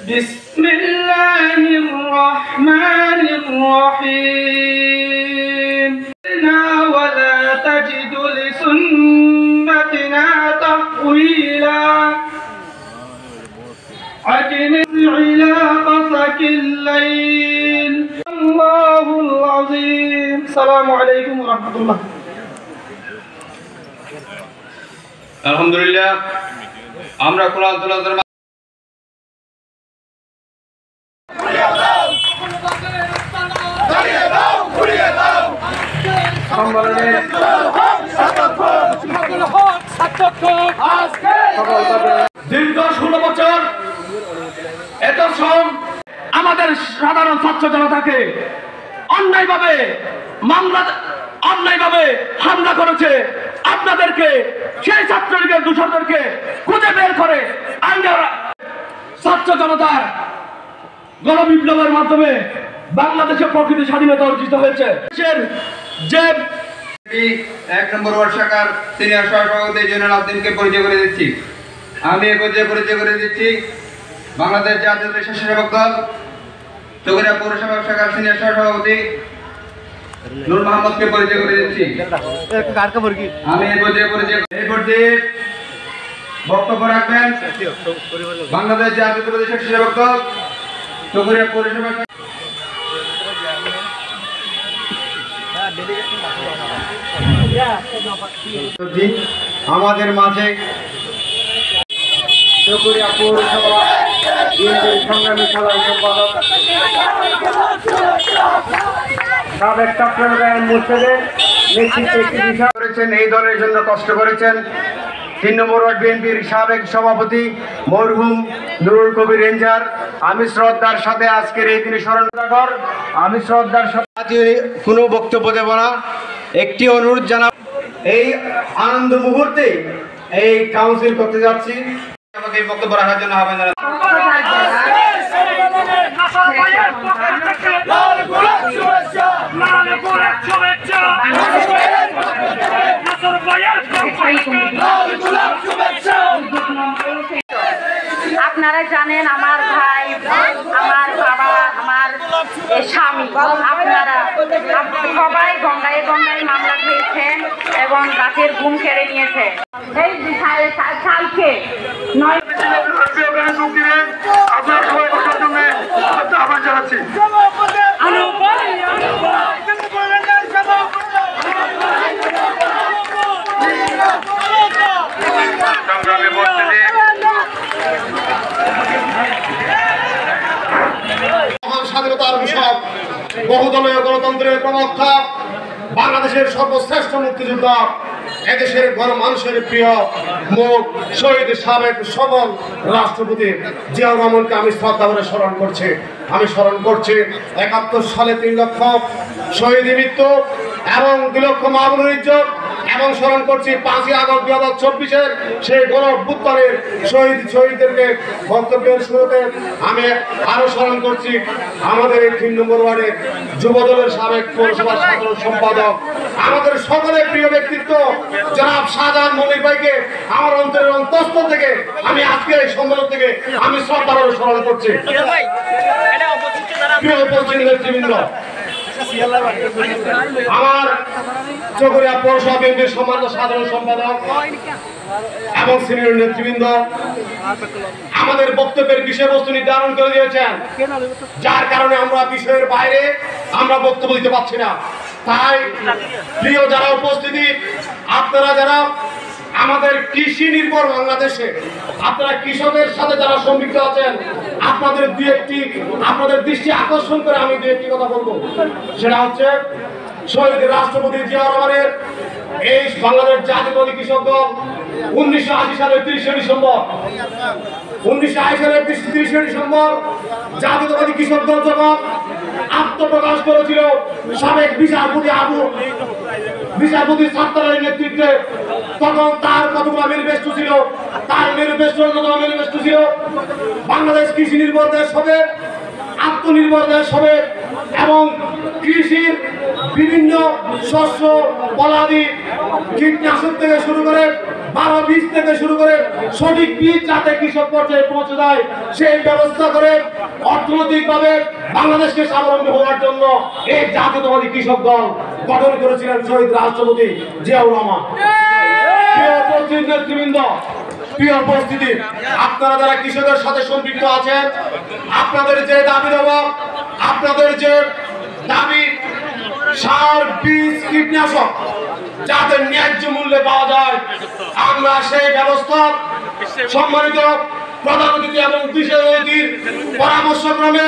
بسم الله الرحمن الرحيم ولا تجد لسنتنا تحويلا عجل إلى قصك الليل الله العظيم السلام عليكم ورحمة الله الحمد لله আমরা কোরআন তেলাওয়াতের দীর্ঘ 16 বছর এত শ্রম আমাদের সাধারণ ছাত্র জনতাকে অন্যায়ভাবে হামলা করেছে। আপনাদেরকে সেই ছাত্রলীগের দূষণদেরকে খুঁজে বের করে ছাত্র জনতার গণবিপ্লবের মাধ্যমে বাংলাদেশে প্রকৃত স্বাধীনতা অর্জিত হয়েছে। যে 1 নম্বর ওয়ার্ড শাখার সিনিয়র সহসভাপতি জয়নুল আবদিনকে পরিচয় করে দিচ্ছি। আমি এ পর্যায়ে পরিচয় করে দিচ্ছি বাংলাদেশ জাতীয় স্বেচ্ছাসেবক দল চকরিয়া পৌরসভা শাখার সিনিয়র সহসভাপতি নূর মোহাম্মদকে পরিচয় করে দিচ্ছি। আমি এই পর্যায়ে বক্তব্য রাখবেন বাংলাদেশ জাতীয় স্বেচ্ছাসেবক দল চকরিয়া পৌরসভা। আমাদের মাঝে চকরিয়া পৌরসভা সংগ্রামী সাধারণ সম্পাদক সাবেক চট্টগ্রাম মুর্শেদের নেতৃত্বে একটি বিষয় করেছেন, এই দলের জন্য কষ্ট করেছেন। 3 নম্বর ওয়ার্ড বিএনপির সাবেক সভাপতি মরহুম নুরুল কবির রেঞ্জার। আমি শ্রদ্ধার সাথে আজকের এই দিনে স্মরণ কর। আমি শ্রদ্ধার সাথে কোনো বক্তব্য দেব না, একটি অনুরোধ জানাব। এই আনন্দ মুহূর্তে এই কাউন্সিল করতে যাচ্ছি, আমাকে এই বক্তব্য রাখার জন্য আহ্বান জানাচ্ছি। আপনারা জানেন আমার ভাই, আমার বাবা, আমার স্বামী, আপনারা সবাই গঙ্গায় গঙ্গায় মামলা খেয়েছেন এবং রাতের ঘুম কেড়ে নিয়েছে। এই কালকে 9 আপনার সবাই বসার জন্য আহ্বান জানাচ্ছি। স্বাধীনতার বিষয় বহুদলীয় গণতন্ত্রের প্রবক্তা, বাংলাদেশের সর্বশ্রেষ্ঠ মুক্তিযোদ্ধা, এদেশের গণমানুষের প্রিয় মুখ শহীদ সাবেক সবল রাষ্ট্রপতি জিয়াউর রহমানকে আমি শ্রদ্ধা করে স্মরণ করছি। 71 সালে 3 লক্ষ শহীদ মৃত্যু এবং 2 লক্ষ মামুনুর ইজ্জত, এবং স্মরণ করছি 5ই আগস্ট 2024-এর সেই গণ অভ্যুত্থানের শহীদদেরকে। বক্তব্যের শুরুতে আমি আরো স্মরণ করছি আমাদের এই 3 নম্বর ওয়ার্ডের যুবদলের সাবেক পৌরসভার সাধারণ সম্পাদক, আমাদের সকলের প্রিয় ব্যক্তিত্ব জনাব শাহজাহান মনির ভাইকে আমার অন্তরের অন্তঃস্থল থেকে আমি আজকের এই সম্মেলন থেকে আমি শ্রদ্ধা করে স্মরণ করছি। প্রিয় উপস্থিত নেতৃবৃন্দ, আমার চকরিয়া পৌরসভা বিএনপির সম্মানিত সাধারণ সম্পাদক এবং সিনিয়র নেতৃবৃন্দ আমাদের বক্তব্যের বিষয়বস্তু নির্ধারণ করে দিয়েছেন, যার কারণে আমরা বিষয়ের বাইরে আমরা বক্তব্য দিতে পারছি না। তাই প্রিয় যারা উপস্থিতি, আপনারা যারা আমাদের কৃষি নির্ভর বাংলাদেশে আপনারা কৃষকের সাথে যারা সম্পৃক্ত আছেন, আপনাদের আপনাদের দৃষ্টি আকর্ষণ করে আমি 2-1টি কথা বলবো। সেটা হচ্ছে শহীদ রাষ্ট্রপতি জিয়াউর রহমানের এই বাংলাদেশ জাতীয়তাবাদী কৃষক দল 1980 সালের 30 ডিসেম্বর জাতীয়তাবাদী কৃষক দল যখন আত্মপ্রকাশ করেছিল সাবেক বিচারপতি ছাত্রের নেতৃত্বে, তখন তার কতগুলো ম্যানিফেস্টো ছিল। তার ম্যানিফেস্টো ছিল বাংলাদেশ কৃষি নির্ভর দেশ হবে, আত্মনির্ভর দেশ হবে এবং কৃষির বিভিন্ন শস্য ফলাদি কীটনাশক থেকে শুরু করে বীজ থেকে শুরু করে সঠিক বীজ যাতে কৃষক পর্যায়ে পৌঁছে যায় সেই ব্যবস্থা করে অর্থনৈতিকভাবে বাংলাদেশকে স্বাবলম্বী হওয়ার জন্য এই জাতীয়তাবাদী কৃষক দল গঠন করেছিলেন শহীদ রাষ্ট্রপতি জিয়াউর রহমান। প্রিয় উপস্থিত নেতৃবৃন্দ, প্রিয় উপস্থিতি, আপনারা যারা কৃষকের সাথে সম্পৃক্ত আছেন, আপনাদের যে দাবি দেওয়া, আপনাদের যে দাবি সার, বীজ, কীটনাশক যাতে ন্যায্য মূল্যে পাওয়া যায়, আমরা সেই ব্যবস্থা সম্মানিত প্রধান অতিথি এবং বিশেষ অতিথির পরামর্শক্রমে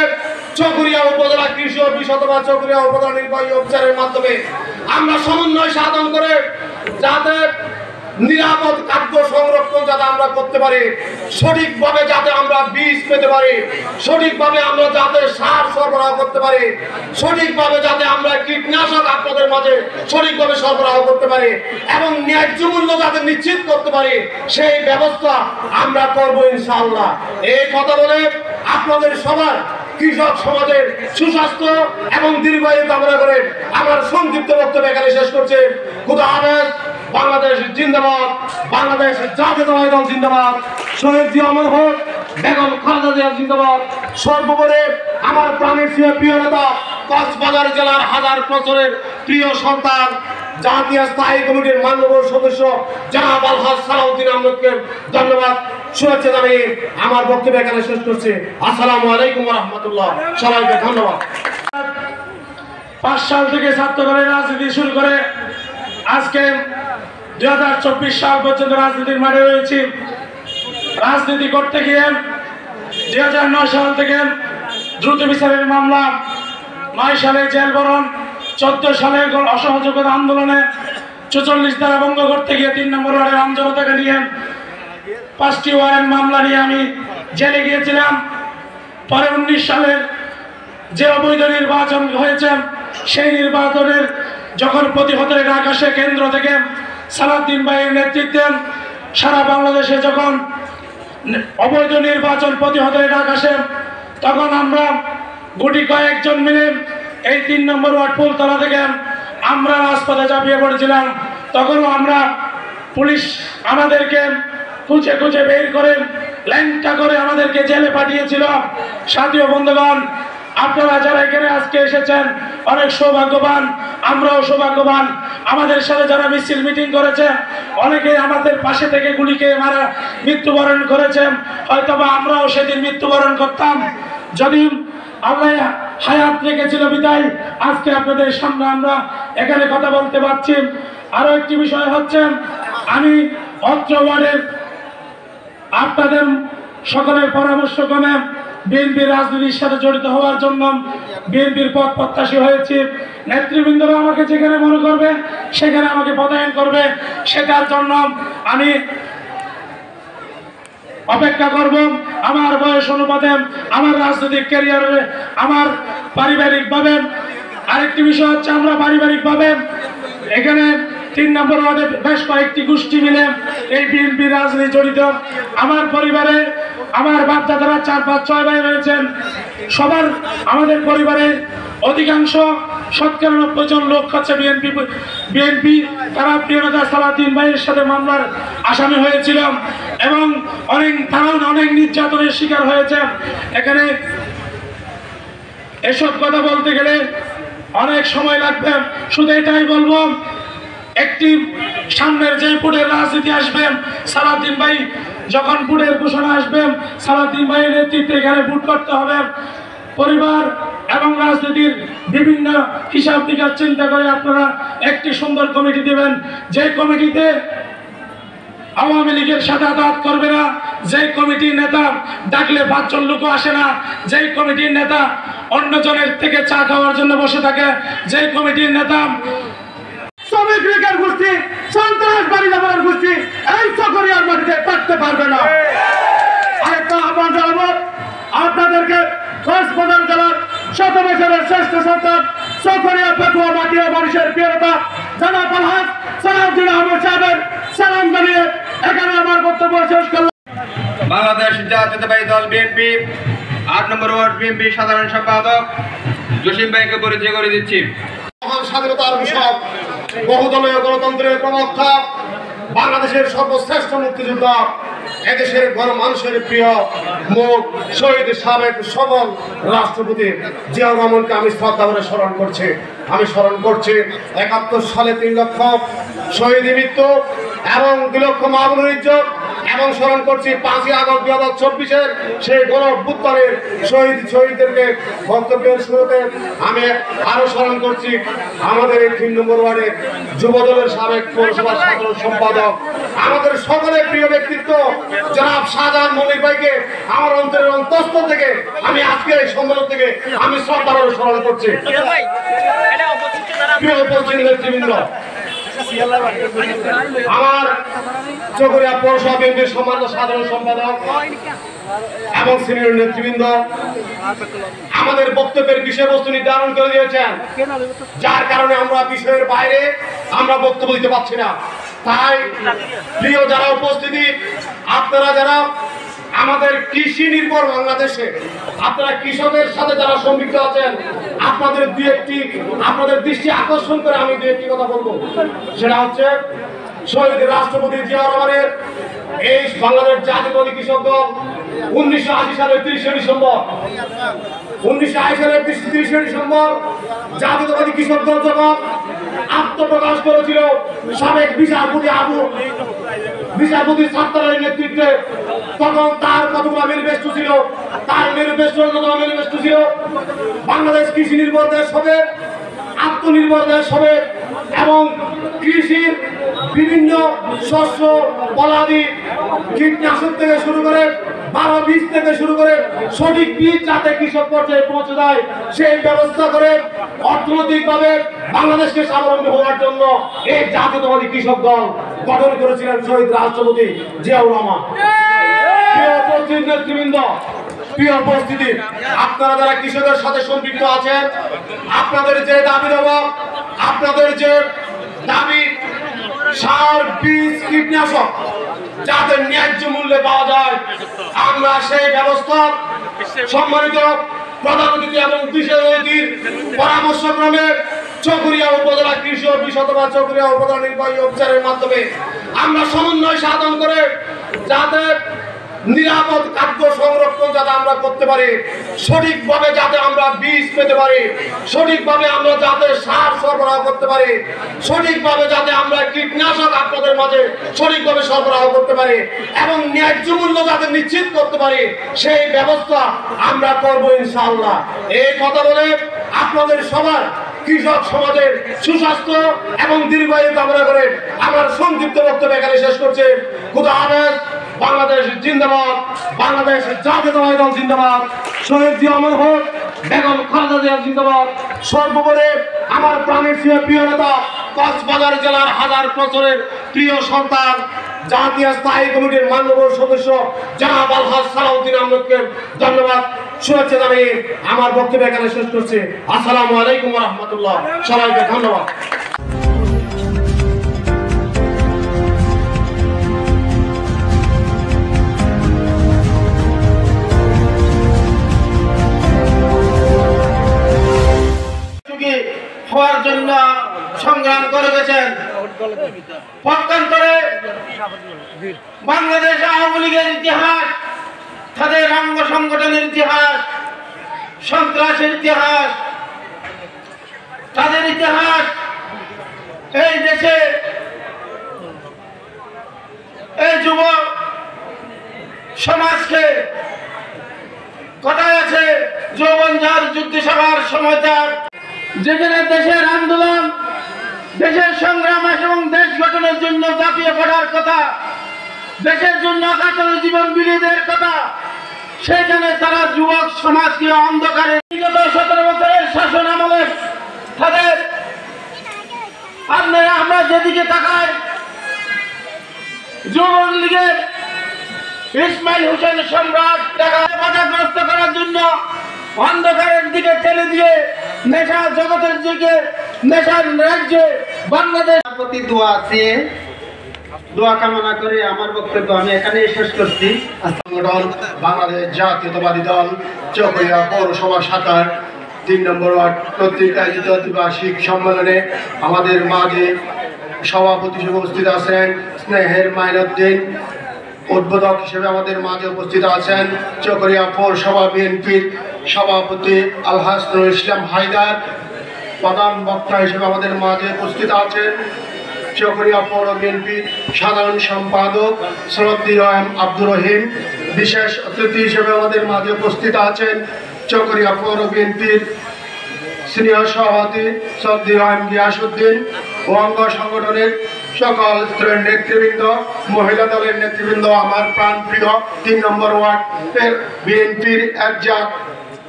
চকরিয়া উপজেলা কৃষি অফিস অথবা চকরিয়া উপজেলা নির্বাহী অফিসারের মাধ্যমে আমরা সমন্বয় সাধন করে যাতে নিরাপদ খাদ্য সংরক্ষণ যাতে আমরা করতে পারি, সঠিকভাবে যাতে আমরা বীজ পেতে পারি, সঠিকভাবে আমরা যাতে সার সরবরাহ করতে পারি, সঠিকভাবে যাতে আমরা কীটনাশক আপনাদের মাঝে সঠিকভাবে সরবরাহ করতে পারি এবং ন্যায্য মূল্য যাতে নিশ্চিত করতে পারি, সেই ব্যবস্থা আমরা করব ইনশাআল্লাহ। এই কথা বলে আপনাদের সবার কৃষক সমাজের সুস্বাস্থ্য এবং দীর্ঘায়ু কামনা করে আমার সংক্ষিপ্ত বক্তব্য এখানে শেষ করছে। খুদা হাফেজ। বাংলাদেশ জিন্দাবাদ, বাংলাদেশ জাতীয়তাবাদী দল জিন্দাবাদ, শহীদ জিয়া অমর হোক, বেগম খালেদা জিয়া জিন্দাবাদ। সর্বোপরি আমার প্রাণের চেয়ে প্রিয় নেতা, কক্সবাজার জেলার হাজার বছরের প্রিয় সন্তান, জাতীয় স্থায়ী কমিটির মাননীয় সদস্য জনাব আলহাজ সালাউদ্দিন আহমদকে ধন্যবাদ, শুভেচ্ছা জানিয়ে আমার বক্তব্য এখানে শেষ করছি। আসসালামু আলাইকুম ওয়া রাহমাতুল্লাহ। সবাইকে ধন্যবাদ। 5 সাল থেকে ছাত্রদলের রাজনীতি শুরু করে আজকে 2024 সাল পর্যন্ত রাজনীতির মাঠে রয়েছি। রাজনীতি করতে গিয়ে 2009 সাল থেকে দ্রুত বিচারের মামলা, 9 সালে জেল বরণ, 14 সালে অসহযোগিতা আন্দোলনে 44 ধারা ভঙ্গ করতে গিয়ে 3 নম্বর ওয়ার্ডের আমজনতাকে নিয়ে 5টি ওয়ারেন্ট মামলা নিয়ে আমি জেলে গিয়েছিলাম। পরে 19 সালের যে অবৈধ নির্বাচন হয়েছে, সেই নির্বাচনের যখন প্রতিহতের ডাক আসে কেন্দ্র থেকে সালাউদ্দিন ভাইয়ের নেতৃত্বে, সারা বাংলাদেশে যখন অবৈধ নির্বাচন প্রতিহতের ডাক আসে, তখন আমরা গুটি কয়েকজন মিলে এই 3 নম্বর ওয়ার্ড ফুলতলা থেকে আমরা রাজপথে ঝাঁপিয়ে পড়েছিলাম। তখনও আমরা পুলিশ আমাদেরকে খুঁজে খুঁজে বের করে ল্যাংটা করে আমাদেরকে জেলে পাঠিয়েছিল। সাথী ও বন্ধুগণ, আপনারা যারা এখানে আজকে এসেছেন অনেক সৌভাগ্যবান, আমরাও সৌভাগ্যবান। আমাদের সাথে যারা মিছিল মিটিং করেছে, অনেকেই আমাদের পাশে থেকে গুলি খেয়ে মারা মৃত্যুবরণ করেছেন। হয়তোবা আমরাও সেদিন মৃত্যুবরণ করতাম, যদি আল্লাহ হায়াত রেখেছিল বিদায় আজকে আপনাদের সামনে আমরা এখানে কথা বলতে পারছি। আরো একটি বিষয় হচ্ছে, আমি অত্র ওয়ার্ডের আপনাদের সকলের পরামর্শক্রমে বিএনপির রাজনীতির সাথে জড়িত হওয়ার জন্য বিএনপির পদ প্রত্যাশী হয়েছি। নেতৃবৃন্দরা আমাকে যেখানে মনে করবে সেখানে আমাকে পদায়ন করবে, সেটার জন্য আমি অপেক্ষা করব। আমার বয়স অনুপাতে, আমার রাজনৈতিক ক্যারিয়ারে, আমার পারিবারিকভাবে আরেকটি বিষয় হচ্ছে, আমরা পারিবারিকভাবে এখানে 3 নম্বর ওয়ার্ডে বেশ কয়েকটি গোষ্ঠী মিলে এই বিএনপি রাজনীতি জড়িত। আমার পরিবারে আমার বাপদাদারা 4, 5, 6 ভাই রয়েছেন। সবার আমাদের পরিবারের অধিকাংশ 97 জন লোক হচ্ছে বিএনপি। তারা প্রিয় নেতা সালাউদ্দিন ভাইয়ের সাথে মামলার আসামি হয়েছিল এবং তারাও অনেক নির্যাতনের শিকার হয়েছে। এখানে এসব কথা বলতে গেলে অনেক সময় লাগবে, শুধু এটাই বলবো, একটি সামনের যে ভোটের রাজনীতি আসবে, সালাউদ্দিন ভাই যখন ভোটের ঘোষণা আসবে, সালাউদ্দিন ভাইয়ের নেতৃত্বে এখানে ভোট করতে হবে। পরিবার এবং রাজনীতির বিভিন্ন হিসাব নিকাশ চিন্তা করে আপনারা একটি সুন্দর কমিটি দেবেন, যে কমিটিতে আওয়ামী লীগের সাথে আদালত করবে না, যে কমিটির নেতা ডাকলে 5 জন লোক আসে না, যে কমিটির নেতা অন্যজনের থেকে চা খাওয়ার জন্য বসে থাকে, যে কমিটির নেতা শ্রমিক লীগের গোষ্ঠী, সন্ত্রাসবাদী জামাতের গোষ্ঠী এই চকরিয়ার মাটিতে থাকতে পারবে না। আরেকটা আহ্বান জানাবো আপনাদেরকে, কক্সবাজার জেলার 100 বছরের শ্রেষ্ঠ সন্তান চকরিয়া পেটুয়া মাটিয়া মানুষের প্রিয়তা জনাব আলহাজ সালাউদ্দিন আহমদ সাহেবের সালাম জানিয়ে এখানে আমার বক্তব্য শেষ করলাম। বাংলাদেশ জাতীয়তাবাদী দল বিএনপি 8 নম্বর ওয়ার্ড বিএনপি সাধারণ সম্পাদক জসিম ভাইকে পরিচয় করে দিচ্ছি। মহান স্বাধীনতার ঘোষক, বহুদলীয় গণতন্ত্রের প্রবক্তা, বাংলাদেশের সর্বশ্রেষ্ঠ মুক্তিযোদ্ধা, এদেশের গণমানুষের প্রিয় মুখ শহীদ সাবেক সফল রাষ্ট্রপতি জিয়াউর রহমানকে আমি শ্রদ্ধা করে স্মরণ করছি। আমি স্মরণ করছি 71 সালে 3 লক্ষ শহীদের মৃত্যু এবং 2 লক্ষ মামুনুর ইজ্জত, এবং স্মরণ করছি 5ই আগস্ট 2024-এর সেই গণঅভ্যুত্থানের শহীদদেরকে। বক্তব্যের শুরুতে আমি আরো স্মরণ করছি আমাদের এই 3 নম্বর ওয়ার্ডের যুবদলের সাবেক পৌরসভার সাধারণ সম্পাদক, আমাদের সকলের প্রিয় ব্যক্তিত্ব জনাব শাহজাহান মল্লিক ভাইকে আমার অন্তরের অন্তঃস্থল থেকে আমি আজকে এই সম্মেলন থেকে আমি শ্রদ্ধা করে স্মরণ করছি। প্রিয় উপস্থিত নেতৃবৃন্দ, আমার চকরিয়া পৌরসভা বিএনপির সম্মানিত সাধারণ সম্পাদক এবং সিনিয়র নেতৃবৃন্দ আমাদের বক্তব্যের বিষয়বস্তু নির্ধারণ করে দিয়েছেন, যার কারণে আমরা বিষয়ের বাইরে আমরা বক্তব্য দিতে পারছি না। তাই প্রিয় যারা উপস্থিতি, আপনারা যারা আমাদের কৃষি নির্ভর বাংলাদেশে আপনারা কৃষকের সাথে যারা সম্পৃক্ত আছেন, আপনাদের আপনাদের দৃষ্টি আকর্ষণ করে আমি 2-1টি কথা বলবো। সেটা হচ্ছে শহীদ রাষ্ট্রপতি জিয়াউর রহমানের এই বাংলাদেশ জাতীয়তাবাদী কৃষক দল 1980 সালের 30শে ডিসেম্বর 30শে ডিসেম্বর জাতীয়তাবাদী কৃষক দল যখন আত্মপ্রকাশ করেছিল সাবেক বিচারপতি সাত্তারের নেতৃত্বে, তখন তার কতগুলো ম্যানিফেস্টো ছিল। তার ম্যানিফেস্টো ছিল বাংলাদেশ কৃষি নির্ভর দেশ হবে, আত্মনির্ভর দেশ হবে এবং কৃষির বিভিন্ন শস্য ফলাদি কীটনাশক থেকে শুরু করে 12 বীজ থেকে শুরু করে সঠিক বীজ যাতে কৃষক পর্যায়ে পৌঁছে দেয় সেই ব্যবস্থা করে অর্থনৈতিকভাবে বাংলাদেশকে স্বাবলম্বী হওয়ার জন্য এই জাতীয়তাবাদী কৃষক দল গঠন করেছিলেন শহীদ রাষ্ট্রপতি জিয়াউর রহমান। প্রিয় উপস্থিত নেতৃবৃন্দ, প্রিয় উপস্থিতি, আপনারা যারা কৃষকের সাথে সম্পৃক্ত আছেন, আপনাদের যে দাবি দেওয়া, আপনাদের যে দাবি সার বীজ কীটনাশক যাতে ন্যায্য মূল্যে পাওয়া যায়, আমরা সেই ব্যবস্থা সম্মানিত প্রধান অতিথি এবং বিশেষ অতিথির পরামর্শক্রমে চকরিয়া উপজেলা কৃষি অফিস অথবা চকরিয়া উপজেলা নির্বাহী অফিসারের মাধ্যমে আমরা সমন্বয় সাধন করে যাতে নিরাপদ খাদ্য সংরক্ষণ যাতে আমরা করতে পারি, সঠিকভাবে যাতে আমরা বীজ পেতে পারি, সঠিকভাবে আমরা যাতে সার সরবরাহ করতে পারি, সঠিকভাবে যাতে আমরা কীটনাশক আপনাদের মাঝে সঠিকভাবে সরবরাহ করতে পারি এবং ন্যায্য মূল্য যাতে নিশ্চিত করতে পারি, সেই ব্যবস্থা আমরা করব ইনশাআল্লাহ। এই কথা বলে আপনাদের সবার কৃষক সমাজের সুস্বাস্থ্য এবং দীর্ঘায়ু কামনা করে আমার সংক্ষিপ্ত বক্তব্য এখানে শেষ করছে। খুদা হাফেজ। বাংলাদেশ জিন্দাবাদ, বাংলাদেশ জাতীয়তাবাদী দল জিন্দাবাদ, শহীদ জিয়া অমর হোক, বেগম খালেদা জিয়া জিন্দাবাদ। সর্বোপরি আমার প্রাণের প্রিয় নেতা, কক্সবাজার জেলার 1000 বছরের প্রিয় সন্তান, জাতীয় স্থায়ী কমিটির মাননীয় সদস্য জনাব আলহাজ সালাউদ্দিন আহমদকে ধন্যবাদ, শুভেচ্ছা জানিয়ে আমার বক্তব্য এখানে শেষ করছি। আসসালামু আলাইকুম ওয়া রাহমাতুল্লাহ। সবাইকে ধন্যবাদ। হওয়ার জন্য সংগ্রাম করে গেছেন। পক্ষান্তরে বাংলাদেশ আওয়ামী লীগের ইতিহাস, তাদের অঙ্গ সংগঠনের ইতিহাস, সন্ত্রাসের ইতিহাস, তাদের ইতিহাস এই দেশে এই যুব সমাজকে কথায় আছে যৌবন যার যুদ্ধ সভার সময় তার, যেখানে দেশের আন্দোলন, দেশের সংগ্রাম এবং দেশ গঠনের জন্য ঝাঁপিয়ে পড়ার কথা, দেশের জন্য কাতর জীবন বিলিয়ে দেওয়ার কথা, সেখানে তারা যুবক সমাজকে অন্ধকারে বিগত 17 বছরের শাসন আমলে তাদের আপনারা আমরা যেদিকে তাকাই, যুবক লীগের ইসমাইল হোসেন সম্রাট টাকা বাধাগ্রস্ত করার জন্য অন্ধকারের দিকে ঠেলে দিয়ে নেশা জগতের দিকে, নেশার রাজ্যে বাংলাদেশ প্রতি দোয়া আছে, দোয়া কামনা করে আমার বক্তব্য আমি এখানে শেষ করছি। সংগঠন বাংলাদেশ জাতীয়তাবাদী দল চকরিয়া পৌরসভা শাখার 3 নম্বর ওয়ার্ড কর্তৃক আয়োজিত দ্বিবার্ষিক সম্মেলনে আমাদের মাঝে সভাপতি হিসেবে উপস্থিত আছেন স্নেহের মাইনুদ্দিন, উদ্বোধক হিসেবে আমাদের মাঝে উপস্থিত আছেন চকরিয়া পৌরসভা বিএনপির সভাপতি আলহাজ নুরুল ইসলাম হায়দার, প্রধান বক্তা হিসেবে আমাদের মাঝে উপস্থিত আছেন চকরিয়া পৌর বিএনপির সাধারণ সম্পাদক শ্রদ্ধেয় এম আব্দুর রহিম, বিশেষ অতিথি হিসেবে আমাদের মাঝে উপস্থিত আছেন চকরিয়া পৌর বিএনপির সিনিয়র সভাপতি শ্রদ্ধেয় এম গিয়াসউদ্দিন ও অঙ্গ সংগঠনের সকল স্তরের নেতৃবৃন্দ, মহিলা দলের নেতৃবৃন্দ, আমার প্রাণপ্রিয় ৩ নম্বর ওয়ার্ডের বিএনপির একজাত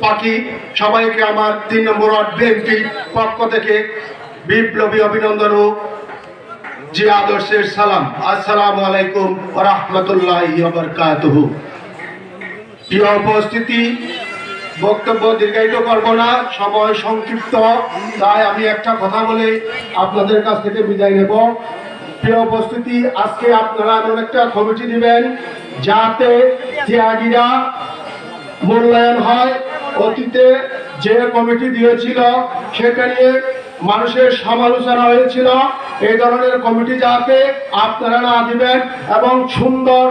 পাখি, সবাইকে আমার ৩ নম্বর ওয়ার্ড বিএনপির পক্ষ থেকে বিপ্লবী অভিনন্দন ও জি আদর্শের সালাম। আসসালামু আলাইকুম ওয়া রাহমাতুল্লাহি ওয়া বারাকাতুহু। প্রিয় উপস্থিতি, বক্তব্য দীর্ঘায়িত করব না, সময় সংক্ষিপ্ত, তাই আমি একটা কথা বলে আপনাদের কাছ থেকে বিদায় নেব। প্রিয় উপস্থিতি, আজকে আপনারা এমন একটা কমিটি দিবেন যাতে ত্যাগীরা মূল্যায়ন হয়। অতীতে যে কমিটি দিয়েছিল সেটা নিয়ে মানুষের সমালোচনা হয়েছিল। এই ধরনের কমিটি যাতে আপনারা না দিবেন এবং সুন্দর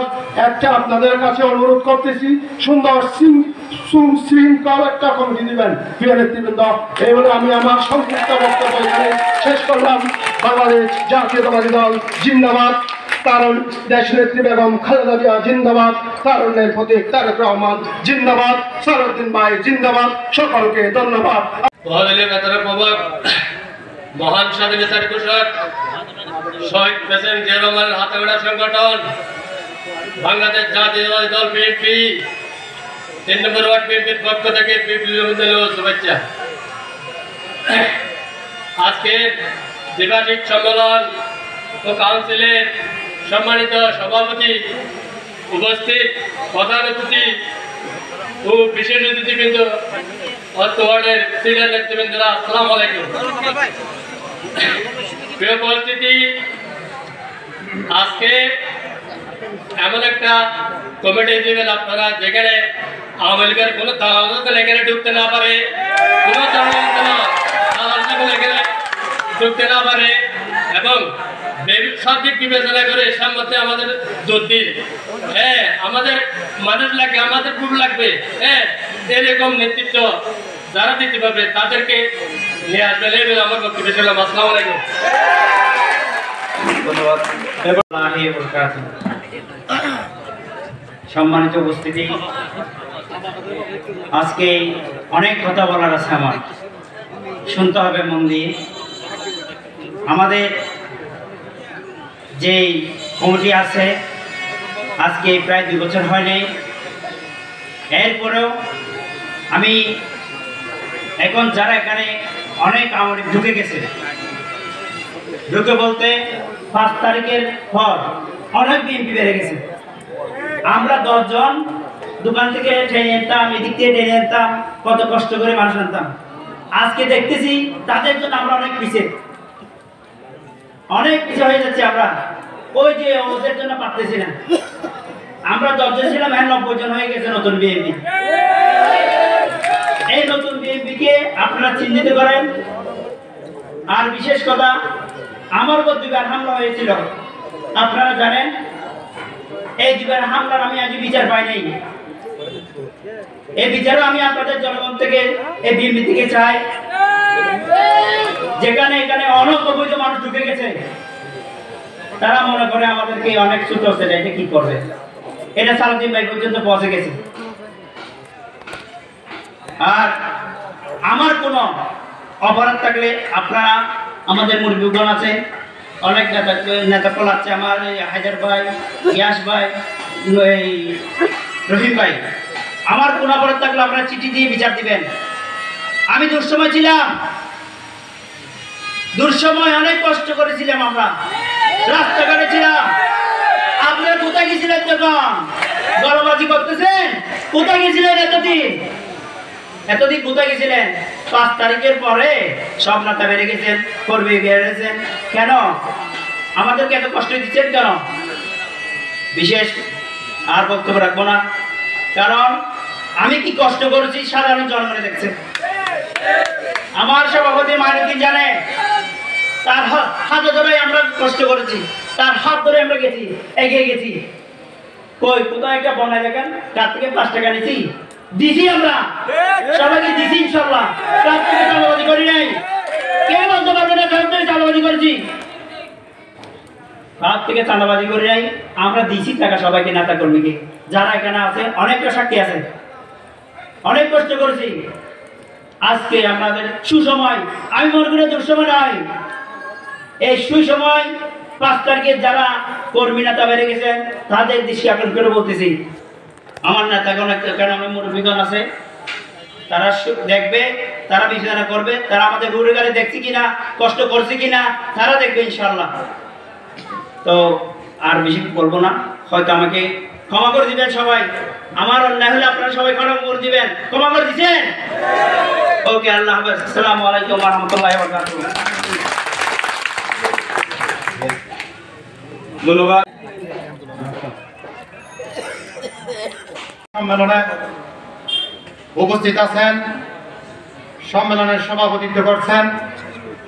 একটা, আপনাদের কাছে অনুরোধ করতেছি, সুন্দর সুশৃঙ্খল একটা কমিটি দিবেন প্রিয় নেতৃবৃন্দ। এই বলে আমি আমার সংক্ষিপ্ত বক্তব্য এখানে শেষ করলাম। বাংলাদেশ জাতীয়তাবাদী দল জিন্দাবাদ, কারণ দেশ নেত্রী বেগম খালেদা জিয়া জিন্দাবাদ, তারুণ্যের প্রতীক তারেক রহমান জিন্দাবাদ, সালাউদ্দিন ভাই জিন্দাবাদ। সকলকে ধন্যবাদ। মহান স্বাধীনতার ঘোষক শহীদ প্রেসিডেন্ট জিয়া রহমানের হাতে গড়া সংগঠন বাংলাদেশ জাতীয়তাবাদী দল বিএনপি ৩ নম্বর ওয়ার্ড বিএনপির পক্ষ থেকে বিপ্লবী শুভেচ্ছা। আজকে দ্বিবার্ষিক সম্মেলন ও কাউন্সিলের সম্মানিত সভাপতি, উপস্থিত প্রধান অতিথি ও বিশেষ অতিথিবৃন্দ, অর্থ ওয়ার্ডের সিনিয়র নেতৃবৃন্দরা, আসসালামু আলাইকুম। প্রিয় উপস্থিতি, আজকে এমন একটা কমিটি দিবেন আপনারা যেখানে আওয়ামী লীগের কোনো দালাল এখানে ঢুকতে না পারে, কোনো দালাল এখানে ঢুকতে না পারে এবং সব দিক বিবেচনা করে এর মধ্যে আমাদের জোর দিন। হ্যাঁ, আমাদের মানুষ লাগবে, আমাদের গ্রুপ লাগবে। হ্যাঁ, এরকম নেতৃত্ব যারা দিতে পারবে তাদেরকে নিয়ে আসবেন। এই বলে আমার বক্তব্য ছিল। আসসালামু আলাইকুম। ধন্যবাদ। সম্মানিত উপস্থিতি, আজকে অনেক কথা বলার আছে, আমার শুনতে হবে মন দিয়ে। আমাদের যেই কমিটি আছে আজকে প্রায় 2 বছর হয়নি, এরপরেও আমি এখন যারা এখানে অনেক আমাদের ঢুকে গেছে, ঢুকে বলতে 5 তারিখের পর অনেক বিএনপি বেড়ে গেছে। আমরা 10 জন দোকান থেকে ট্রেনে আনতাম, এদিক থেকে ট্রেনে আনতাম, কত কষ্ট করে মানুষ আনতাম। আজকে দেখতেছি তাদের জন্য আমরা অনেক পিছিয়ে হয়ে যাচ্ছে। আমরা ওই যে ওদের জন্য পারতেছি না। আমরা 10 জন ছিলাম, 90 জন হয়ে গেছে নতুন বিএনপি। এই নতুন বিএনপি কে আপনারা চিহ্নিত করেন। আর বিশেষ কথা, আমার উপর 2বার হামলা হয়েছিল, আপনারা জানেন। এই 2বার হামলার আমি আজ বিচার পাই নাই। এই বিচারও আমি আপনাদের জনগণ থেকে, এই বিএনপি থেকে চাই। যেখানে এখানে অনেক অবৈধ মানুষ ঢুকে গেছে, তারা মনে করে আমাদেরকে অনেক ছোট হচ্ছে, এটা কি করবে। এটা সালাউদ্দিন ভাই পর্যন্ত পৌঁছে গেছে। আর আমার কোনো অপরাধ থাকলে আপনারা, আমাদের মুরব্বীগণ আছে, অনেক নেতা আছে, আমার হায়দার ভাই, ইয়াস ভাই, রহিম ভাই, আমার কোনো অপরাধ থাকলে আপনারা চিঠি দিয়ে বিচার দিবেন। আমি দুঃসময় ছিলাম, দুঃসময় অনেক কষ্ট করেছিলাম, আমরা রাস্তাঘাটে ছিলাম। আপনারা কোথায় গেছিলেন যখন গণবাজি করতেছেন? কোথায় গেছিলেন এতদিন কোথায় গেছিলেন? 5 তারিখের পরে সব নেতা বেড়ে গেছেন, কর্মী বেড়েছেন। কেন আমাদেরকে এত কষ্ট দিচ্ছেন কেন? বিশেষ আর বক্তব্য রাখবো না, কারণ আমি কি কষ্ট করেছি সাধারণ জনগণে দেখছে। আমার সভাপতি মাইনুদ্দিন জানে, তার হাতে ধরে আমরা কষ্ট করেছি, তার হাত ধরে আমরা গেছি, এগিয়ে গেছি। কই কোথায় একটা বনায় দেখেন, তার থেকে 5 টাকা নিছি, দিছি আমরা সবাইকে দিছি ইনশাল্লাহ। তার থেকে চাঁদাবাজি করি নাই, কে বলতে পারবে না তার থেকে চাঁদাবাজি করেছি? তার থেকে চাঁদাবাজি করি নাই, আমরা দিছি টাকা সবাইকে, নেতা কর্মীকে যারা এখানে আছে, অনেকটা সাক্ষী আছে, অনেক কষ্ট করেছি। আজকে আমাদের সুসময়, আমি মনে করি দুঃসময় নয়, এই সুসময় 5 তারিখে যারা কর্মী নেতা বেড়ে গেছেন তাদের দৃষ্টি আকর্ষণ করে বলতেছি, আমার নেতাগণ কেন মুরব্বীগণ আছে, তারা দেখবে, তারা বিবেচনা করবে, তারা আমাদের রুড়ে গাড়ি দেখছি কিনা, কষ্ট করছে কিনা তারা দেখবে ইনশাল্লাহ। তো আর বেশি বলবো না, হয়তো আমাকে ক্ষমা করে দিবেন সবাই, আমার অন্যায় হলে আপনারা সবাই ক্ষমা করে দিবেন। ক্ষমা করে দিচ্ছেন? ওকে, আল্লাহ হাফেজ, আসসালামু আলাইকুম ওয়া রাহমাতুল্লাহি ওয়া বারাকাতুহু। ধন্যবাদ। সম্মেলনে উপস্থিত আছেন, সম্মেলনের সভাপতিত্ব করছেন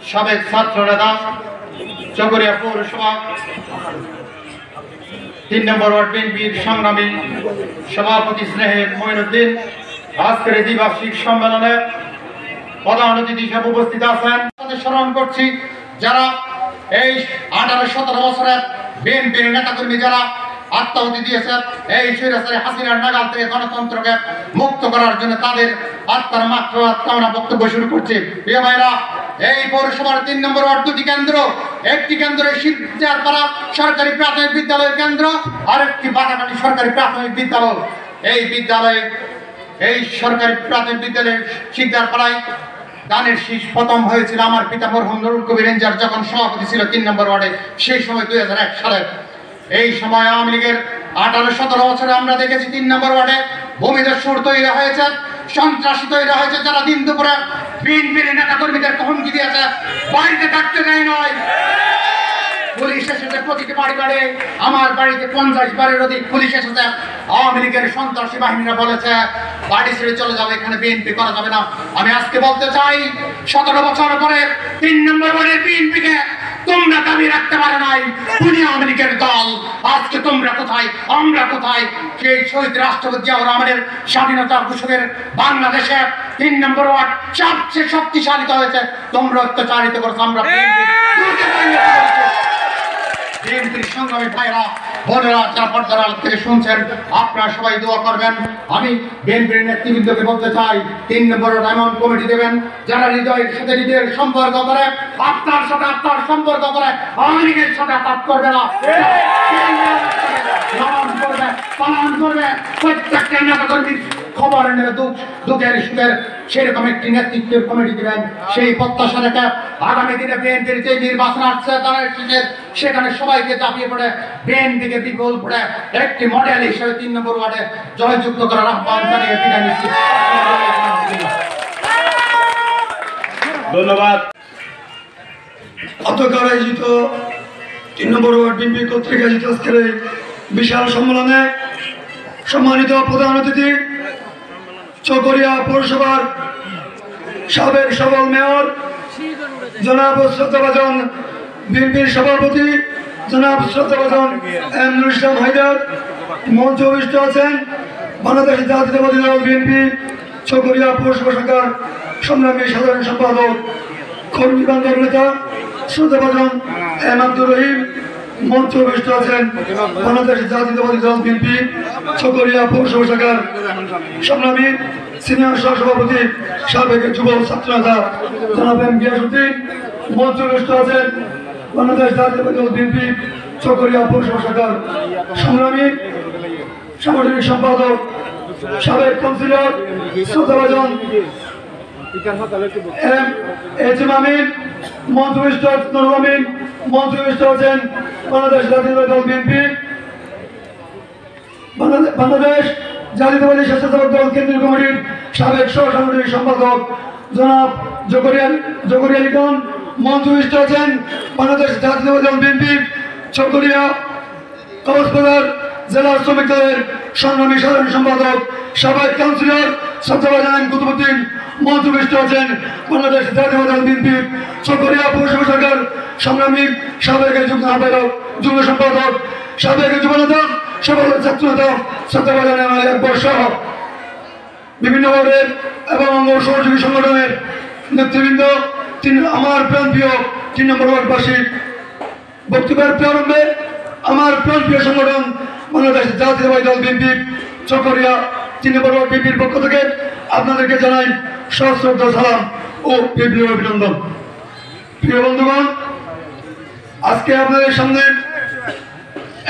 সাবেক ছাত্র নেতা চকরিয়া পৌরসভা 3 নম্বর ওয়ার্ড বিএনপির সংগ্রামী সভাপতি স্নেহের মঈনুদ্দিন। আজকের এই দ্বিবার্ষিক সম্মেলনে প্রধান অতিথি হিসেবে উপস্থিত আছেন। স্মরণ করছি যারা এই 18-17 বছরের বিএনপির নেতাকর্মী যারা আত্মাহুতি দিয়েছেন এই স্বৈরাচারী হাসিনার নাগাল থেকে গণতন্ত্রকে মুক্ত করার জন্য, তাদের আত্মার মাত্র কামনা বক্তব্য শুরু করছে। প্রিয় ভাইরা, এই পৌরসভার 3 নম্বর ওয়ার্ড 2টি কেন্দ্র, একটি কেন্দ্রে শিবচারপাড়া সরকারি প্রাথমিক বিদ্যালয়ের কেন্দ্র, আরেকটি বাটাকাটি সরকারি প্রাথমিক বিদ্যালয়। এই বিদ্যালয়ে, এই সরকারি প্রাথমিক বিদ্যালয়ের শিবচারপাড়ায় দানের শীষ প্রথম হয়েছিল আমার পিতা মরহুম নুরুল কবির রেঞ্জার যখন সভাপতি ছিল 3 নম্বর ওয়ার্ডে, সেই সময় 2001 সালে। এই সময় আওয়ামী লীগের 18-17 বছরে আমরা দেখেছি 3 নম্বর ওয়ার্ডে ভূমিদস্যুর তৈরি হয়েছে, সন্ত্রাসী তৈরি হয়েছে, যারা দিন দুপুরে বিএনপির নেতা কর্মীদের হুমকি দিয়েছে, বাড়িতে থাকতে দেয় নয়। পুলিশ এসেছে প্রতিটি বাড়ি বাড়ি, আমার বাড়িতে 50 বারের অধিক পুলিশ এসেছে। আওয়ামী লীগের সন্ত্রাসী বাহিনীরা বলেছে বাড়ি ছেড়ে চলে যাবে, এখানে বিএনপি করা যাবে না। আমি আজকে বলতে চাই, 17 বছর পরে 3 নম্বর ওয়ার্ডের বিএনপিকে তোমরা দাবি রাখতে পারো নাই, তুমি আওয়ামী লীগের দল। আজকে তোমরা কোথায়, আমরা কোথায়? সেই শহীদ রাষ্ট্রপতি জিয়াউর রহমানের স্বাধীনতার ঘোষকের বাংলাদেশে 3 নম্বর ওয়ার্ড সবচেয়ে শক্তিশালী হয়েছে, তোমরা অত্যাচারিত করছো। আমরা বিএনপির সংগ্রামী ভাইরা বোনেরা যারা পর্দার আলো থেকে শুনছেন, আপনারা সবাই দোয়া করবেন। আমি বিএনপির নেতৃবৃন্দকে বলতে চাই, 3 নম্বর এমন কমিটি দেবেন যারা হৃদয়ের সাথে হৃদয়ের সম্পর্ক করে, আত্মার সাথে আত্মার সম্পর্ক করে, আওয়ামী লীগের সাথে আত্মাত করবে না, পালন করবে। প্রত্যেকটা নেতা কর্মীর খবর নেবে, দুঃখের সুখের, সেরকম একটি নেতৃত্বের কমিটি দিবেন। সেই প্রত্যাশা রেখে আগামী দিনে বিএনপির যে নির্বাচন আসছে সেখানে সবাইকে চাপিয়ে পড়ে বিএনপিকে বিপুল পড়ে একটি মডেল হিসেবে 3 নম্বর ওয়ার্ডে জয়যুক্ত করার আহ্বান জানিয়ে বিদায় নিচ্ছি। ধন্যবাদ। গতকাল আয়োজিত 3 নম্বর ওয়ার্ড বিএনপি কর্তৃক আয়োজিত আজকের এই বিশাল সম্মেলনে সম্মানিত প্রধান অতিথি চকরিয়া পৌরসভার সাবেক সবল মেয়র জনাব শ্রদ্ধাভাজন বিএনপির সভাপতি জনাব শ্রদ্ধাভাজন এম নুরুল ইসলাম হায়দার, মঞ্চে উপবিষ্ট আছেন বাংলাদেশ জাতীয়তাবাদী দল বিএনপি চকরিয়া পৌরসভা শাখার সংগ্রামী সাধারণ সম্পাদক কর্মী বান্ধব নেতা শ্রদ্ধাভাজন এম আব্দুর রহিম, মঞ্চে উপবিষ্ট আছেন বাংলাদেশ জাতীয়তাবাদী দল বিএনপি চকরিয়া পৌরসভা শাখার সংগ্রামী সিনিয়র সহসভাপতি সাবেক যুব ছাত্র নেতা জনাব এম গিয়াসউদ্দিন, মঞ্চে উপবিষ্ট আছেন বাংলাদেশ জাতীয়তাবাদী দল বিএনপি চকরিয়া পৌরসভা শাখার সংগ্রামী সাংগঠনিক সম্পাদক সাবেক কাউন্সিলর শ্রদ্ধাভাজন এম আমিন, মঞ্চে উপবিষ্ট নুরুল আমিন, মঞ্চে উপবিষ্ট আছেন বাংলাদেশ জাতীয়তাবাদী দল বিএনপি বাংলাদেশ জাতীয়তাবাদী স্বেচ্ছাসেবক দল কেন্দ্রীয় কমিটির সাবেক সহ সাংগঠনিক সম্পাদক জনাব জকরিয়া লিটন, মঞ্চে উপবিষ্ট আছেন বাংলাদেশ জাতীয়তাবাদী দল বিএনপি চকরিয়া কক্সবাজার জেলা শ্রমিক দলের সংগ্রামী সাধারণ সম্পাদক সাবেক কাউন্সিলর শ্রদ্ধাভাজন কুতুবুদ্দিন, মঞ্চে উপবিষ্ট আছেন বাংলাদেশ জাতীয়তাবাদী দল বিএনপি চকরিয়া পৌরসভা শাখার সংগ্রামী সাবেক যুগ্ম আহ্বায়ক, যুগ্ম সম্পাদক, সাবেক যুবনেতা, সকল ছাত্রনেতা, ছাত্রবাজার একবার সহ বিভিন্ন ওয়ার্ডের এবং অঙ্গ সহযোগী সংগঠনের নেতৃবৃন্দ, আমার প্রাণপ্রিয় 3 নম্বর ওয়ার্ডবাসী, বক্তব্যের প্রারম্ভে আমার প্রাণপ্রিয় সংগঠন বাংলাদেশ জাতীয়তাবাদী দল বিএনপি চকরিয়া 3 নম্বর ওয়ার্ড বিএনপির পক্ষ থেকে আপনাদেরকে জানাই সশ্রদ্ধ সালাম ও বিপ্লবী অভিনন্দন। প্রিয় বন্ধুগণ, আজকে আপনাদের সামনে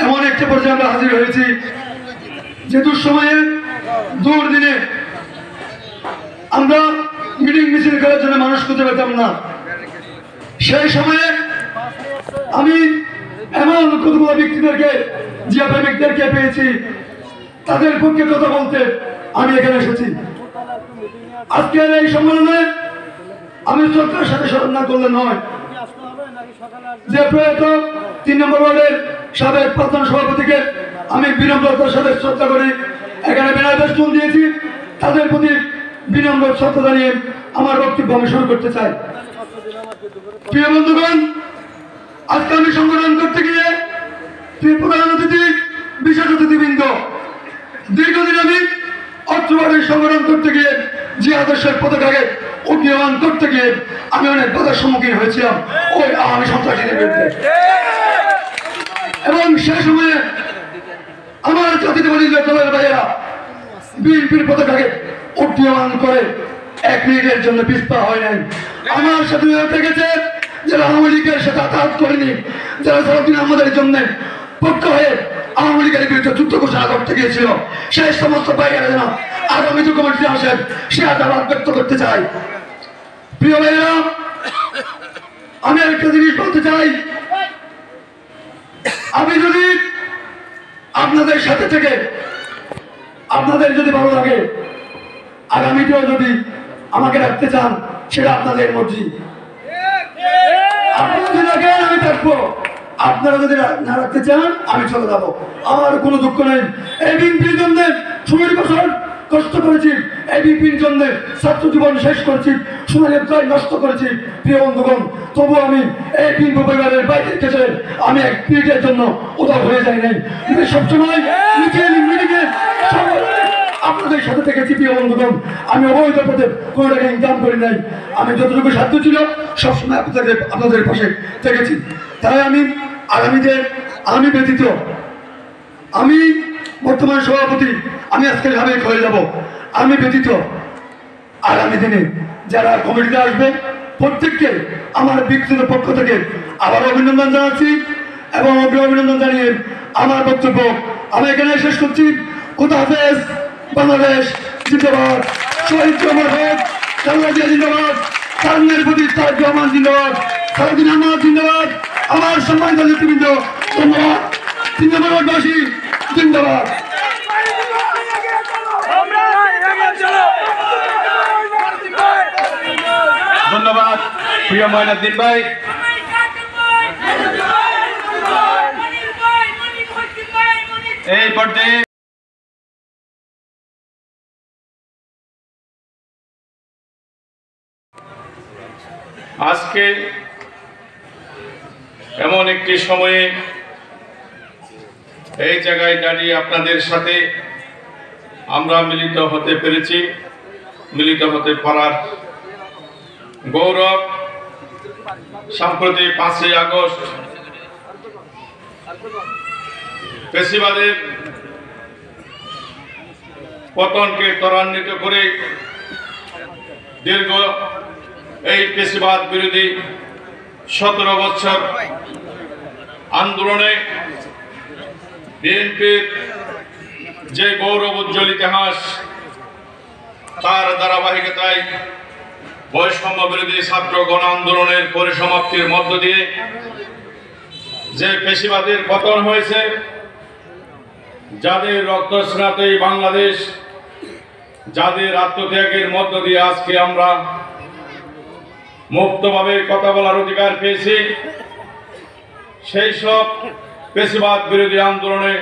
এমন একটি পর্যায়ে আমরা হাজির হয়েছি যে দুঃসময়ে দুর্দিনে আমরা মিটিং মিছিল করার জন্য মানুষ খুঁজে পেতাম না। সেই সময়ে আমি এমন কতগুলো ব্যক্তিদেরকে, জিয়া প্রেমিকদেরকে পেয়েছি, তাদের পক্ষে কথা বলতে আমি এখানে এসেছি। আজকের এই সম্মেলনে আমি সরকারের সাথে স্মরণ না করলে নয় যে প্রয়াত 3 নম্বর ওয়ার্ডের সাবেক প্রধান সভাপতিকে আমি বিনম্রতার সাথে শ্রদ্ধা করি, এখানে বিনয় বেষ্টন দিয়েছি, তাদের প্রতি বিনম্র শ্রদ্ধা জানিয়ে আমার বক্তব্য আমি শুরু করতে চাই। প্রিয় বন্ধুগণ, আজকে আমি সংগঠন করতে গিয়ে প্রধান অতিথি, বিশেষ অতিথিবৃন্দ, দীর্ঘদিন আমি অর্থবাদের সংগঠন করতে গিয়ে যে আদর্শের পতাকাকে উন্নয়ন করতে গিয়ে আমি অনেক বাধার সম্মুখীন হয়েছিলাম ওই আওয়ামী সন্ত্রাসীদের বিরুদ্ধে, এবং সেই সময়ে আমার জাতীয়তাবাদী দলের ভাইয়েরা বিএনপির পতাকাকে উন্নয়ন করে 1 মিনিটের জন্য পিছপা হয় নাই। আমার সাথে থেকেছে যারা আওয়ামী লীগের সাথে আঘাত করেনি, যারা সারাদিন আমাদের জন্য পক্ষ হয়ে আওয়ামী লীগের বিরুদ্ধে যুদ্ধ ঘোষণা করতে গিয়েছিল, সেই সমস্ত ভাইয়েরা যেন আগামী যে কমিটি আসেন সে আশাবাদ ব্যক্ত করতে চাই। প্রিয় ভাইয়েরা, আমি একটা জিনিস বলতে চাই, আমি যদি আপনাদের সাথে থেকে আপনাদের যদি ভালো লাগে, আগামীতেও যদি আমাকে রাখতে চান সেটা আপনাদের মর্জি। আপনারা যদি রাখেন আমি থাকবো, আপনারা যদি না রাখতে চান আমি চলে যাবো, আমার কোনো দুঃখ নেই। এই বিএনপির জন্য 16 বছর কষ্ট করেছি, এই বিএনপির জন্য ছাত্র জীবন শেষ করেছি, সোনালী প্রায় নষ্ট করেছি। প্রিয় বন্ধুগণ, তবু আমি এই বিএনপি পরিবারের বাইরে থেকে আমি 1 মিনিটের জন্য উদার হয়ে যাই নাই। সবসময় আপনাদের সাথে থেকেছি। প্রিয় বন্ধুগণ, আমি অবৈধ পথে কোনো টাকা ইনকাম করি নাই, আমি যতটুকু সাধ্য ছিল সবসময় আপনাদের পাশে থেকেছি। তাই আমি আগামীতে আমি ব্যতীত, আমি বর্তমান সভাপতি, আমি আজকে সাবেক হয়ে যাব, আমি ব্যতীত আগামী দিনে যারা কমিটিতে আসবে প্রত্যেককে আমার ব্যক্তিগত পক্ষ থেকে আবার অভিনন্দন জানাচ্ছি, এবং অভিনন্দন জানিয়ে আমার বক্তব্য আমি এখানে শেষ করছি। খোদা হাফেজ। বাংলাদেশ জিন্দাবাদ, শহীদ জমাত, বাংলাদেশ জিন্দাবাদ, সামনের প্রতি তারেক রহমান জিন্দাবাদ, সারাদিন আমার জিন্দাবাদ, আমার সম্মানিত নেতৃবৃন্দ ধন্যবাদ। 3 নম্বর ওয়ার্ডবাসী জিন্দাবাদ। ধন্যবাদ প্রিয় ময়নাদ্দিন ভাই। এই পর্যায়ে আজকে এমন একটি সময়ে এই জায়গায় দাঁড়িয়ে আপনাদের সাথে আমরা মিলিত হতে পেরেছি, মিলিত হতে পারার গৌরব। সম্প্রতি 5ই আগস্ট ফ্যাসিবাদের পতনকে ত্বরান্বিত করে দীর্ঘ এই ফ্যাসিবাদ বিরোধী 17 বছর আন্দোলনে বিএনপির যে গৌরব উজ্জ্বল ইতিহাস, তার ধারাবাহিকতায় বৈষম্য বিরোধী ছাত্র গণ আন্দোলনের পরিসমাপ্তির মধ্য দিয়ে যে ফ্যাসিবাদের পতন হয়েছে, যাদের রক্তস্নাতেই বাংলাদেশ, যাদের আত্মত্যাগের মধ্য দিয়ে আজকে আমরা মুক্তভাবে কথা বলার অধিকার পেয়েছি, সেই সব ফ্যাসিবাদ বিরোধী আন্দোলনে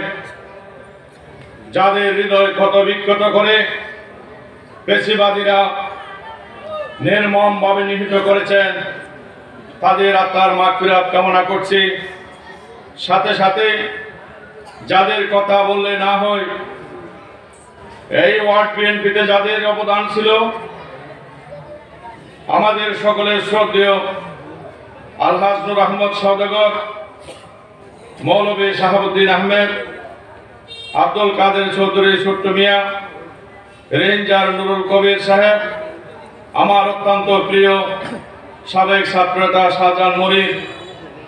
যাদের হৃদয় ক্ষত বিক্ষত করে ফ্যাসিবাদীরা নির্মমভাবে নিহত করেছেন, তাদের আত্মার মাগফিরাত কামনা করছি। সাথে সাথে যাদের কথা বললে না হয়, এই ওয়ার্ড বিএনপিতে যাদের অবদান ছিল, আমাদের সকলের শ্রদ্ধেয় আলহাজ নূর আহমদ সওদাগর, মৌলভী শাহাবুদ্দিন আহমেদ, আব্দুল কাদের চৌধুরী ছোট্ট মিয়া, রেঞ্জার নুরুল কবির সাহেব, আমার অত্যন্ত প্রিয় সাবেক ছাত্রনেতা শাহজাহান মনির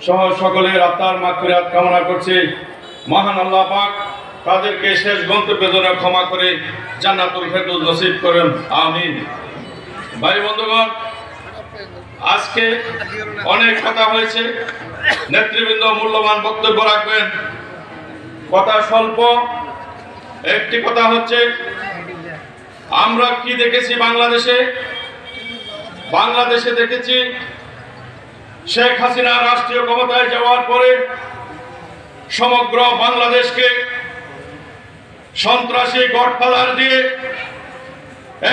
সহ সকলের আত্মার মাগফিরাত কামনা করছি। মহান আল্লাহ পাক তাদেরকে শেষ গন্তব্যের জন্য ক্ষমা করে জান্নাতুল ফেরদৌস নসিব করেন, আমিন। ভাই বন্ধুগণ, আজকে অনেক কথা হয়েছে, নেতৃবৃন্দ মূল্যবান বক্তব্য রাখবেন। কথা স্বল্প। একটি কথা হচ্ছে, আমরা কি দেখেছি বাংলাদেশে দেখেছি শেখ হাসিনা রাষ্ট্রীয় ক্ষমতায় যাওয়ার পরে সমগ্র বাংলাদেশকে সন্ত্রাসী গডফাদার দিয়ে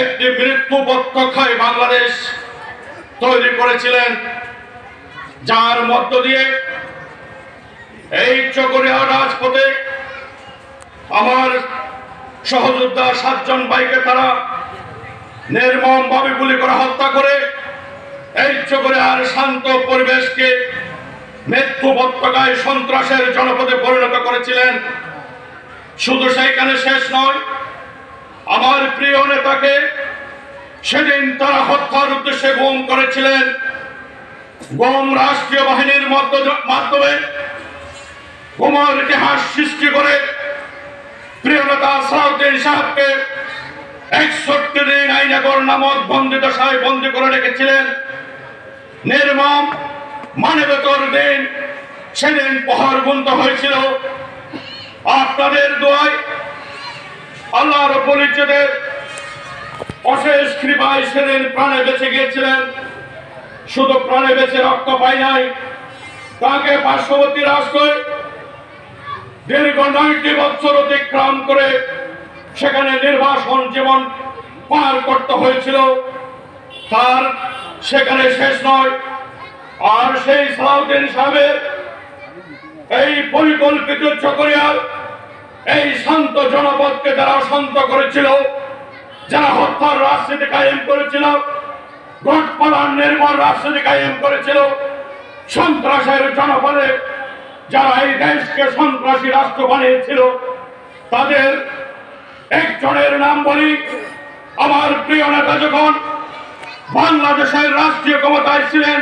একটি মৃত্যু উপত্যকায় বাংলাদেশ তৈরি করেছিলেন, যার মধ্য দিয়ে এই চকরিয়া রাজপথে আমার সহযোদ্ধা 7 জন ভাইকে তারা নির্মমভাবে গুলি করে হত্যা করে এই চকরিয়ার শান্ত পরিবেশকে মৃত্যু উপত্যকায় সন্ত্রাসের জনপদে পরিণত করেছিলেন। শুধু সেইখানে শেষ নয়, আমার প্রিয় নেতাকে সেদিন তারা হত্যার উদ্দেশ্যে গুম করেছিলেন। গুম রাষ্ট্রীয় বাহিনীর মাধ্যমে গুমের ইতিহাস সৃষ্টি করে প্রিয় নেতা সালাউদ্দিন সাহেবকে 61 দিন আইনাগর নামক বন্দিদশায় বন্দী করে রেখেছিলেন। নির্মম মানবেতর দিন সেদিন প্রহর গুনতে হয়েছিল। আপনাদের দোয়ায়, আল্লাহ রাব্বুল ইজ্জতের অশেষ কৃপায় সেদিন প্রাণে বেঁচে গিয়েছিলেন। শুধু প্রাণে বেঁচে রক্ত পাই নাই, তাকে পার্শ্ববর্তী রাষ্ট্রে দীর্ঘ 9টি বছর অতিক্রম করে সেখানে নির্বাসন জীবন পার করতে হয়েছিল। তার সেখানে শেষ নয়, আর সেই সালাউদ্দিন সাহেবের এই পরিকল্পিত চকরিয়ার এই শান্ত জনপদকে যারা শান্ত করেছিল, যারা হত্যার রাজনীতি কায়েম করেছিল, গডফাদার নির্মম রাজনীতি কায়েম করেছিল, সন্ত্রাসের জনপদে যারা এই দেশকে সন্ত্রাসী রাষ্ট্র বানিয়েছিল, তাদের একজনের নাম বলি। আমার প্রিয় নেতা যখন বাংলাদেশের রাষ্ট্রীয় ক্ষমতায় ছিলেন,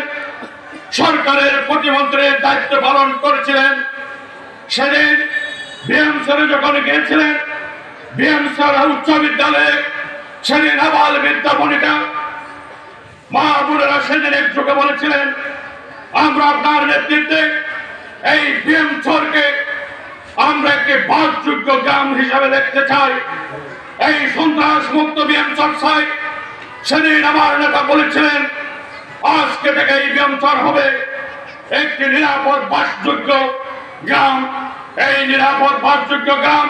সরকারের প্রতিমন্ত্রীর দায়িত্ব পালন করেছিলেন, সেদিন বিএমসিতে যখন গিয়েছিলেন, বিএমসির উচ্চ বিদ্যালয়ে সেদিন আবাল বিদ্যামণিতা মা বোনেরা সেদিন একযোগে বলেছিলেন, আমরা আপনার নেতৃত্বে এই বিএমসিকে আমরা একটি বাসযোগ্য গ্রাম হিসাবে দেখতে চাই, এই সন্ত্রাস মুক্ত বিএমসি চাই। সেদিন আমার নেতা বলেছিলেন, আজকে থেকে এই বিএমসি হবে একটি নিরাপদ বাসযোগ্য গ্রাম। এই নিরাপদ বাসযোগ্য গ্রাম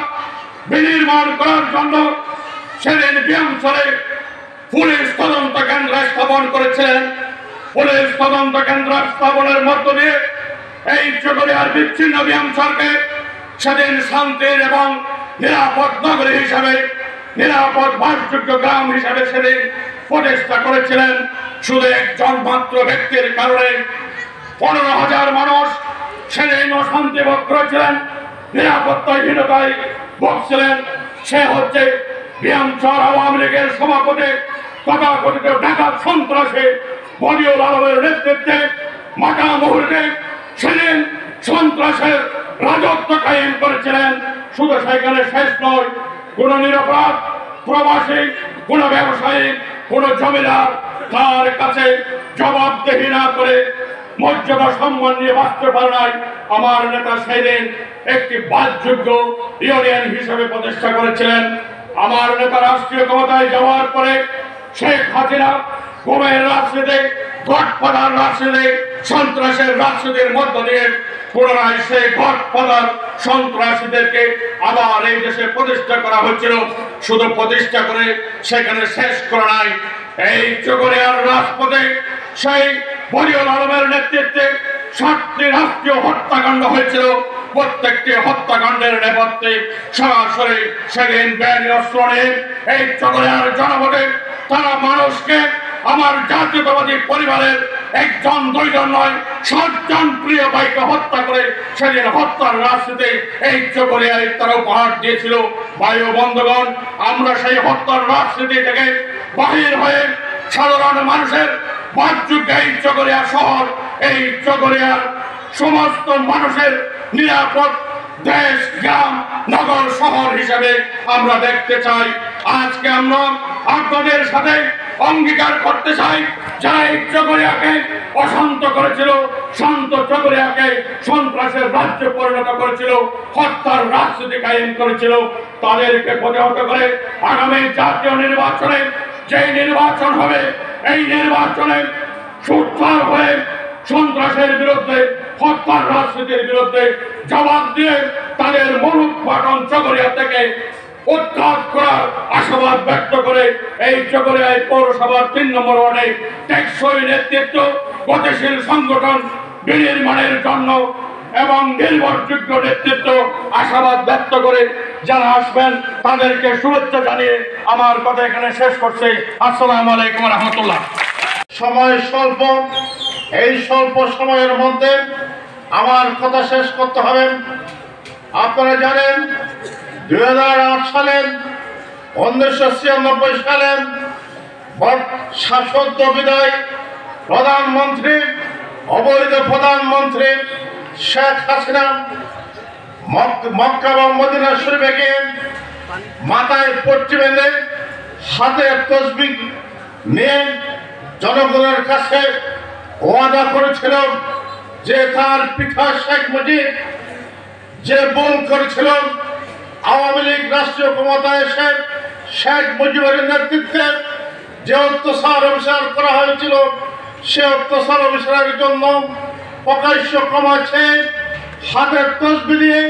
বিনির্মাণ করার জন্য সেদিন বিএমসিতে পুলিশ তদন্ত কেন্দ্র স্থাপন করেছিলেন। পুলিশ তদন্ত কেন্দ্র স্থাপনের মধ্য দিয়ে এই চকরিয়ার বিচ্ছিন্ন বিএমসিকে সেদিন শান্তির এবং নিরাপদ নগরী হিসাবে, নিরাপদ বাসযোগ্য গ্রাম হিসাবে সেদিন প্রতিষ্ঠা করেছিলেন। শুধু একজন মাত্র ব্যক্তির কারণে 15,000 মানুষ সেদিন অশান্তি ভোগ করেছিলেন, নিরাপত্তাহীনতায় ভুগছিলেন। সে হচ্ছে বিএমসি আওয়ামী লীগের সভাপতি তথাকথিত ডাকাত সন্ত্রাসী বদিউল আলমের নেতৃত্বে মাটা মুহূর্তে সেদিন সন্ত্রাসের রাজত্ব কায়েম করেছিলেন। শুধু সেখানে শেষ নয়, কোন নিরাপরাধ প্রবাসী, কোন ব্যবসায়ী, কোন জমিদার তার কাছে জবাবদেহি না করে মর্যাদা সম্মান নিয়ে বাঁচতে পারে নাই। আমার নেতা সেদিন একটি বাসযোগ্য ইউনিয়ন হিসেবে প্রতিষ্ঠা করেছিলেন। আমার নেতা রাষ্ট্রীয় ক্ষমতায় যাওয়ার পরে শেখ হাসিনা গুমের রাজনীতি, গডফাদার রাজনীতি, সন্ত্রাসের রাজনীতির মধ্য দিয়ে পুনরায় সেই গডফাদার সন্ত্রাসীদেরকে আবার এই দেশে প্রতিষ্ঠা করা হচ্ছিল। শুধু প্রতিষ্ঠা করে সেখানে শেষ করা নাই, এই চকরিয়ার রাজপথে সেই বদিউল আলমের নেতৃত্বে 7টি রাষ্ট্রীয় হত্যাকাণ্ড হয়েছিল। প্রত্যেকটি হত্যাকাণ্ডের নেপথ্যে সরাসরি সেদিন বেআইনি অস্ত্র নিয়ে এই চকরিয়ার জনপদে তারা মানুষকে, আমার জাতীয়তাবাদী পরিবারের 1 জন 2 জন নয় 7 জন প্রিয় ভাইকে হত্যা করে সেদিন হত্যার রাজনীতি এই চকরিয়ায় তারা উপহার দিয়েছিল। ভাই ও বন্ধুগণ, আমরা সেই হত্যার রাজনীতি থেকে বাহির হয়ে সাধারণ মানুষের বাসযোগ্য এই চকরিয়া শহর, এই চকরিয়ার সমস্ত মানুষের নিরাপদ দেশ, গ্রাম, নগর, শহর হিসেবে আমরা দেখতে চাই। আজকে আমরা আপনাদের সাথে অঙ্গীকার করতে চাই, যারা এই চকরিয়াকে অশান্ত করেছিল, শান্ত চকরিয়াকে সন্ত্রাসের রাজ্যে পরিণত করেছিল, হত্যার রাজনীতি কায়েম করেছিল, তাদেরকে প্রতিহত করে আগামী জাতীয় নির্বাচনে যেই নির্বাচন হবে, এই নির্বাচনে সুঠার হয়ে সন্ত্রাসের বিরুদ্ধে, হত্যার রাজনীতির বিরুদ্ধে জবাব দিয়ে তাদের মূলোৎপাটন চকরিয়া থেকে উৎখাত করার আশাবাদ ব্যক্ত করে এই চকরিয়ায় পৌরসভার 3 নম্বর ওয়ার্ডে টেকসই নেতৃত্ব, গতিশীল সংগঠন বিনির্মাণের জন্য এবং নির্ভরযোগ্য নেতৃত্ব আশাবাদ ব্যক্ত করে যারা আসবেন তাদেরকে শুভেচ্ছা জানিয়ে আমার কথা এখানে শেষ করছি। আসসালামু আলাইকুম ওয়া রাহমাতুল্লাহ। সময় স্বল্প, এই স্বল্প সময়ের মধ্যে আমার কথা শেষ করতে হবে। আপনারা জানেন 2008 সালের 1996 সালের সদ্য বিদায় প্রধানমন্ত্রী, অবৈধ প্রধানমন্ত্রী শেখ হাসিনা মক্কা এবং মদিনা শরীফে গিয়ে মাথায় পট্টি বেঁধে হাতে তসবিহ নিয়ে জনগণের কাছে ওয়াদা করেছিল যে তার পিতা শেখ মুজিব যে ভুল করেছিল, আওয়ামী লীগ রাষ্ট্রীয় ক্ষমতায় এসে শেখ মুজিবের নেতৃত্বে যে অত্যাচার অবিচার করা হয়েছিল, সে অত্যাচার অবিচারের জন্য প্রকাশ্য ক্ষমা চেয়ে হাতের তসবিহ দিয়ে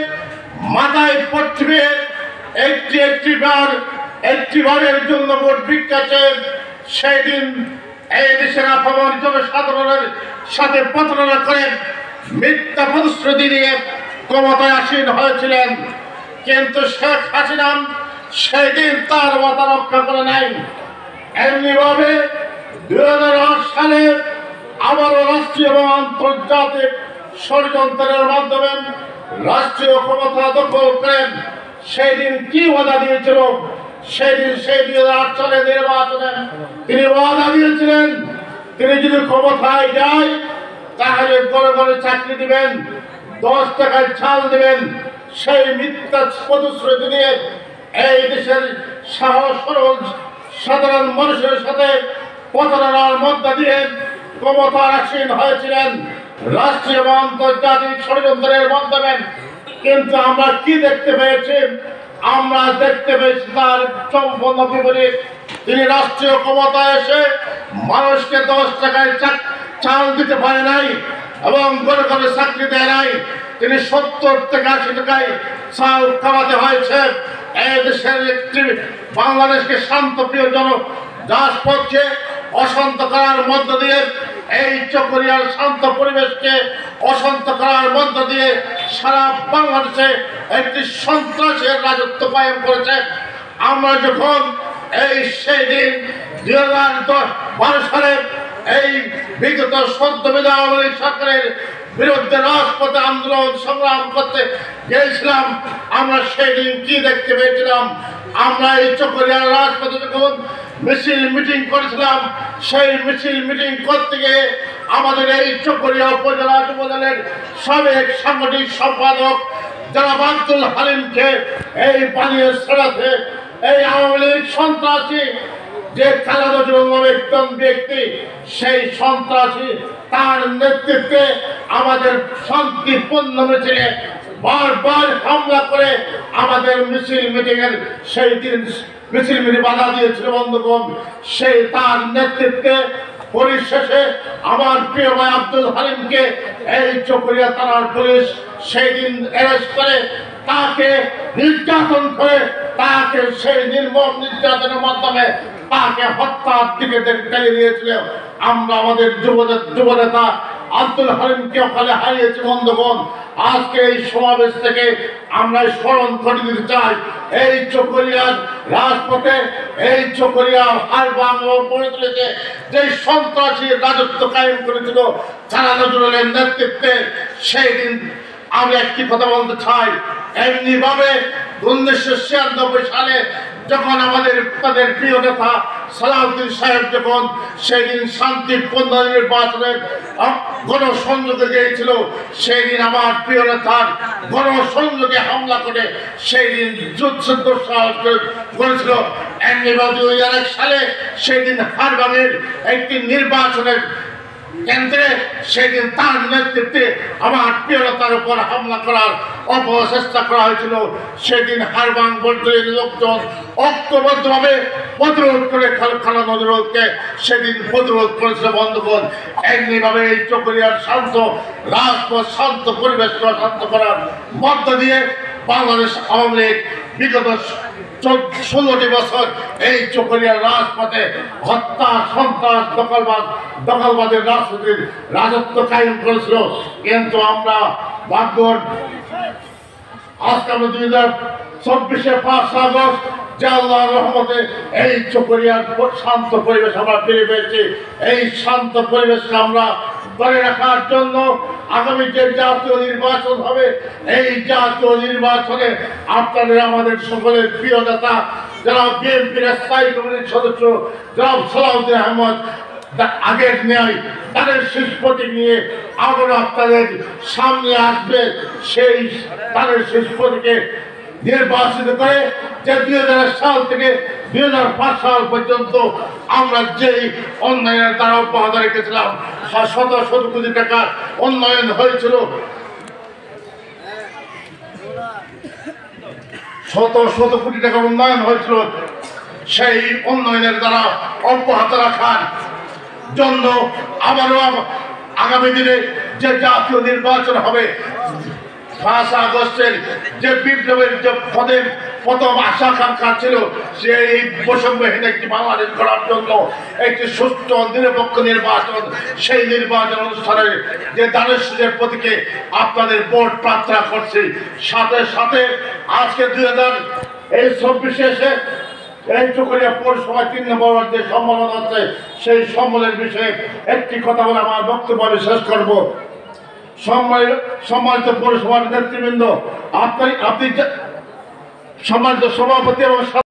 মাথায় পট্টি বেঁধে একটি বারের জন্য ভোট ভিক্ষা চেয়ে সেই দিন এই দেশের আপামর জনসাধারণের সাথে প্রতারণা করে মিথ্যা প্রতিশ্রুতি দিয়ে ক্ষমতায় আসীন হয়েছিলেন। কিন্তু শেখ হাসিনা সেই দিন তার মাথা রক্ষা করে নাই। এমনিভাবে 2008 সালে আবারও রাষ্ট্রীয় এবং আন্তর্জাতিক ষড়যন্ত্রের মাধ্যমে রাষ্ট্রীয় ক্ষমতা দখল করেন। সেই দিন কি ওয়াদা দিয়েছিল? সেই 2008 সালের নির্বাচনে তিনি ওয়াদা দিয়েছিলেন, তিনি যদি ক্ষমতায় যায় তাহলে ঘরে ঘরে চাকরি দিবেন, 10 টাকায় চাল দিবেন। সেই মিথ্যা প্রতিশ্রুতি দিয়ে এই দেশের সহজ সরল সাধারণ মানুষের সাথে প্রতারণার মধ্য দিয়ে ক্ষমতা আসীন হয়েছিলেন রাষ্ট্রীয় এবং আন্তর্জাতিক ষড়যন্ত্রের মাধ্যমে। কিন্তু আমরা কি দেখতে পেয়েছি? আমরা দেখতে পেয়েছি তার সম্পূর্ণ বিপরীত। তিনি রাষ্ট্রীয় ক্ষমতায় এসে মানুষকে 10 টাকায় চাল দিতে পারে নাই এবং ঘরে ঘরে চাকরি দেয় নাই। তিনি 70 থেকে 80 টাকায় চাল খাওয়াতে হয়েছে। এই দেশের একটি বাংলাদেশকে শান্তপ্রিয় রাজপথকে অশান্ত করার মধ্য দিয়ে, এই চকরিয়ার শান্ত পরিবেশকে অশান্ত করার মধ্য দিয়ে সারা বাংলাদেশে একটি সন্ত্রাসের রাজত্ব কায়েম করেছে। আমরা যখন সেই দিন 2012 সালে এই বিগত সদ্য বিদায় আওয়ামী লীগ সরকারের বিরুদ্ধে রাজপথে আন্দোলন সংগ্রাম করতে গিয়েছিলাম, আমরা সেই দিন কি দেখতে পেয়েছিলাম? আমরা এই চকরিয়ার রাজপথে যখন মিছিল মিটিং করেছিলাম, সেই মিছিল মিটিং করতে গিয়ে আমাদের এই চকরিয়া উপজেলা যুবদলের সাবেক সাংগঠনিক সম্পাদক জনাব আব্দুল হালিমকে এই পানীয় ছড়াতে এই আওয়ামী লীগ সন্ত্রাসী যে খালেদা জিয়া একজন ব্যক্তি, সেই সন্ত্রাসী তার নেতৃত্বে আমাদের শান্তিপূর্ণ মিছিলে বারবার হামলা করে আমাদের মিছিল মিটিংয়ের সেই দিন মিছিল মিটিং বাধা দিয়েছিল। বন্ধুগণ, সেই তার নেতৃত্বে পরিশেষে আমার প্রিয় ভাই আব্দুল হালিমকে এই চকরিয়া থানার পুলিশ সেই দিন অ্যারেস্ট করে তাকে নির্যাতন করে, তাকে সেই নির্মম নির্যাতনের মাধ্যমে তাকে হত্যার দিকে ঠেলে দিয়েছিল। আমরা আমাদের যুবনেতা আব্দুল হালিমকে ওখানে হারিয়েছি বন্ধুগণ। আজকে এই সমাবেশ থেকে আমরা স্মরণ করে দিতে চাই, এই চকরিয়ার রাজপথে এই চকরিয়ার হার বাংলা গড়ে তুলেছে যে সন্ত্রাসী রাজত্ব কায়েম করেছিল সারা নজরুলের নেতৃত্বে। সেই দিন আমি একটি কথা বলতে চাই, এমনি ভাবে 1996 সালে যখন তাদের প্রিয় নেতা সালাউদ্দিন সাহেব যখন সেই দিন শান্তিপূর্ণ নির্বাচনের গণসংযোগে গিয়েছিল, সেই দিন আমার প্রিয় নেতার গণসংযোগে হামলা করে সেই দিন যুদ্ধ সাহস করেছিল। এমনিভাবে 2001 সালে সেই দিন হারবাঙের একটি নির্বাচনের কেন্দ্রে সেদিন তার নেতৃত্বে আমার প্রিয় নেতার উপর হামলা করার অপচেষ্টা করা হয়েছিল। সেদিন হারবাং বন্ধুর লোকজন ঐক্যবদ্ধভাবে প্রতিরোধ করে খালেদা নজরুলকে সেদিন প্রতিরোধ করেছিল বন্ধুগণ। এমনিভাবে এই চকরিয়ার শান্ত রাজপথ শান্ত পরিবেশ শান্ত করার মধ্য দিয়ে বাংলাদেশ আওয়ামী লীগ বিগত 16টি বছর এই চকরিয়ার রাজপথে হত্যা সন্ত্রাস দখলবাদের রাজনীতির রাজত্ব কায়েম করেছিল। কিন্তু আমরা ভাগ্যর আজকে আমরা 2024 5 আগস্ট যে আল্লাহর রহমতে এই চকরিয়ার শান্ত পরিবেশ আমরা ফিরে পেয়েছি। এই শান্ত পরিবেশকে আমরা ধরে রাখার জন্য আগামী যে জাতীয় নির্বাচন হবে, এই জাতীয় নির্বাচনে আপনাদের আমাদের সকলের প্রিয় নেতা যারা বিএনপির স্থায়ী কমিটির সদস্য জনাব সালাউদ্দিন আহমদ আগের ন্যায় তাদের শেষ প্রতীক নিয়ে আবার আপনাদের সামনে আসবে। সেই তাদের শেষ প্রতীকে নির্বাচিত করে যে 2000 সাল থেকে 2005 সাল পর্যন্ত আমরা যেই উন্নয়নের দ্বারা অব্যাহত রেখেছিলাম, শত শত কোটি টাকার উন্নয়ন হয়েছিল, শত শত কোটি টাকার উন্নয়ন হয়েছিল। সেই উন্নয়নের দ্বারা অব্যাহত রাখার জন্য আবারও আগামী দিনে যে জাতীয় নির্বাচন হবে 5 আগস্টের যে বিপ্লবের যে প্রথম আশা আকাঙ্ক্ষা ছিল সেই বৈষম্যহীন একটি বাংলাদেশ গড়ার জন্য একটি সুষ্ঠু নিরপেক্ষ নির্বাচন, সেই নির্বাচন অনুষ্ঠানের যে দানের প্রতীকে আপনাদের ভোট প্রার্থনা করছি। সাথে সাথে আজকে 2024 এসে এই চকরিয়া পৌরসভা 3 নম্বর যে সম্মেলন হচ্ছে, সেই সম্মেলনের বিষয়ে একটি কথা বলে আমার বক্তব্য আমি শেষ করবো। সম্মানিত পৌরসভার নেতৃবৃন্দ, আপনি সম্মানিত সভাপতি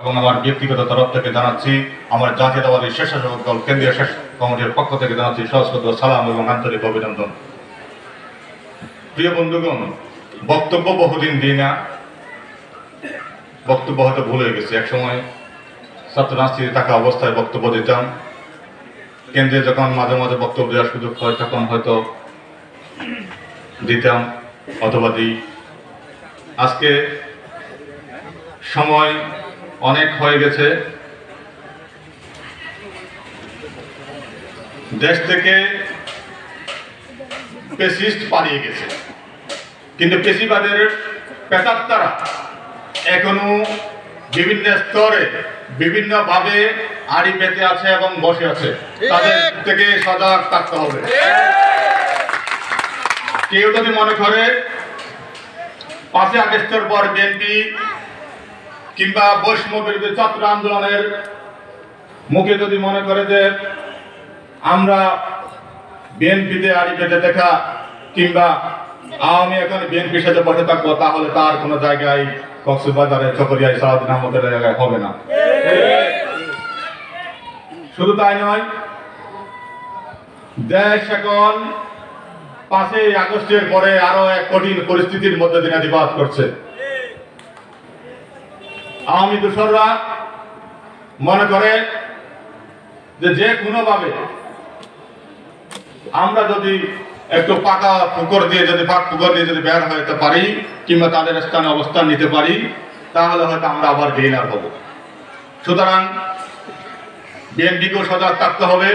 এবং আমার ব্যক্তিগত তরফ থেকে জানাচ্ছি, আমার জাতীয়তাবাদী স্বেচ্ছাসেবক দল কেন্দ্রীয় শেষ কমিটির পক্ষ থেকে জানাচ্ছি সশ্রদ্ধ সালাম এবং আন্তরিক অভিনন্দন। প্রিয় বন্ধুগণ, বক্তব্য বহুদিন দিই না, বক্তব্য হয়তো ভুলে গেছি। একসময় ছাত্র রাজনীতি থাকা অবস্থায় বক্তব্য দিতাম, কেন্দ্রে যখন মাঝে মাঝে বক্তব্য দেওয়ার সুযোগ হয় তখন হয়তো দিতাম অথবা দিই। আজকে সময় অনেক হয়ে গেছে, দেশ থেকে পেসিস্ট পালিয়ে গেছে, কিন্তু পেশিবাদের পেতাত্তারা এখনো বিভিন্ন স্তরে বিভিন্নভাবে আড়ি পেতে আছে এবং বসে আছে। তাদের থেকে সজাগ থাকতে হবে। কেউ যদি মনে করে 5 আগস্টের পর বিএনপি কিংবা বৈষম্য বিরোধী ছাত্র আন্দোলনের মুখে যদি মনে করে যে আমরা বিএনপিতে আড়ি পেতে দেখা কিংবা আওয়ামী এখন বিএনপির সাথে বসে থাকবো, তাহলে তার কোনো জায়গায় কক্সবাজারে চকরিয়ায় সালাউদ্দিন আহমদের জায়গায় হবে না। শুধু তাই নয়, দেশ এখন 5 আগস্টের পরে আরো এক কঠিন পরিস্থিতির মধ্যে দিনাতিপাত করছে। আওয়ামী দোসররা মনে করে যে কোনোভাবে আমরা যদি একটু পাকা পুকুর দিয়ে যদি বের হতে পারি কিংবা তাদের স্থানে অবস্থান নিতে পারি, তাহলে হয়তো আমরা আবার গেইনার হব। সুতরাং বিএনপিকেও সজাগ থাকতে হবে।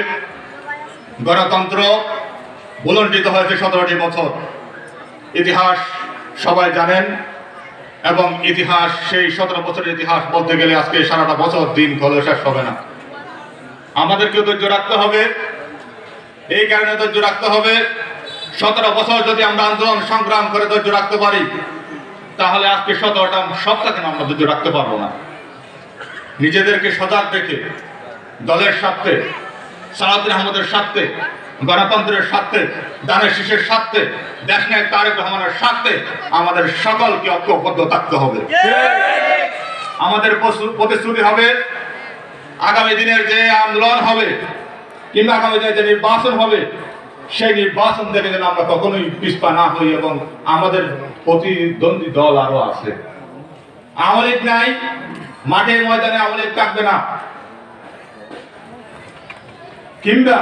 গণতন্ত্র বুলন্ডিত হয়েছে 17টি বছর, ইতিহাস সবাই জানেন, এবং ইতিহাস সেই 17 বছরের ইতিহাস বলতে গেলে আজকে সারাটা বছর দিন কলে শেষ হবে না। আমাদেরকেও ধৈর্য রাখতে হবে। এই কারণে ধৈর্য রাখতে হবে, 17 বছর যদি আমরা আন্দোলন সংগ্রাম করে ধৈর্য রাখতে পারি, তাহলে আজকে 17টা সপ্তাহ কেন আমরা ধৈর্য রাখতে পারবো না? নিজেদেরকে সজাগ রেখে দলের স্বার্থে, সালাউদ্দিন আহমদের স্বার্থে, গণতন্ত্রের স্বার্থে, দানের শীষের স্বার্থে, দেশনায়ক তারেক রহমানের স্বার্থে আমাদের সকলকে ঐক্যবদ্ধ থাকতে হবে। আমাদের প্রতিশ্রুতি হবে, আগামী দিনের যে আন্দোলন হবে কিংবা আগামী দিনের যে নির্বাচন হবে, সেই নির্বাচন থেকে যেন আমরা কখনোই পিছপা না হই। এবং আমাদের প্রতিদ্বন্দ্বী দল আরো আছে, আওয়ামী লীগ নাই, মাঠে ময়দানে আওয়ামী লীগ থাকবে না, কিংবা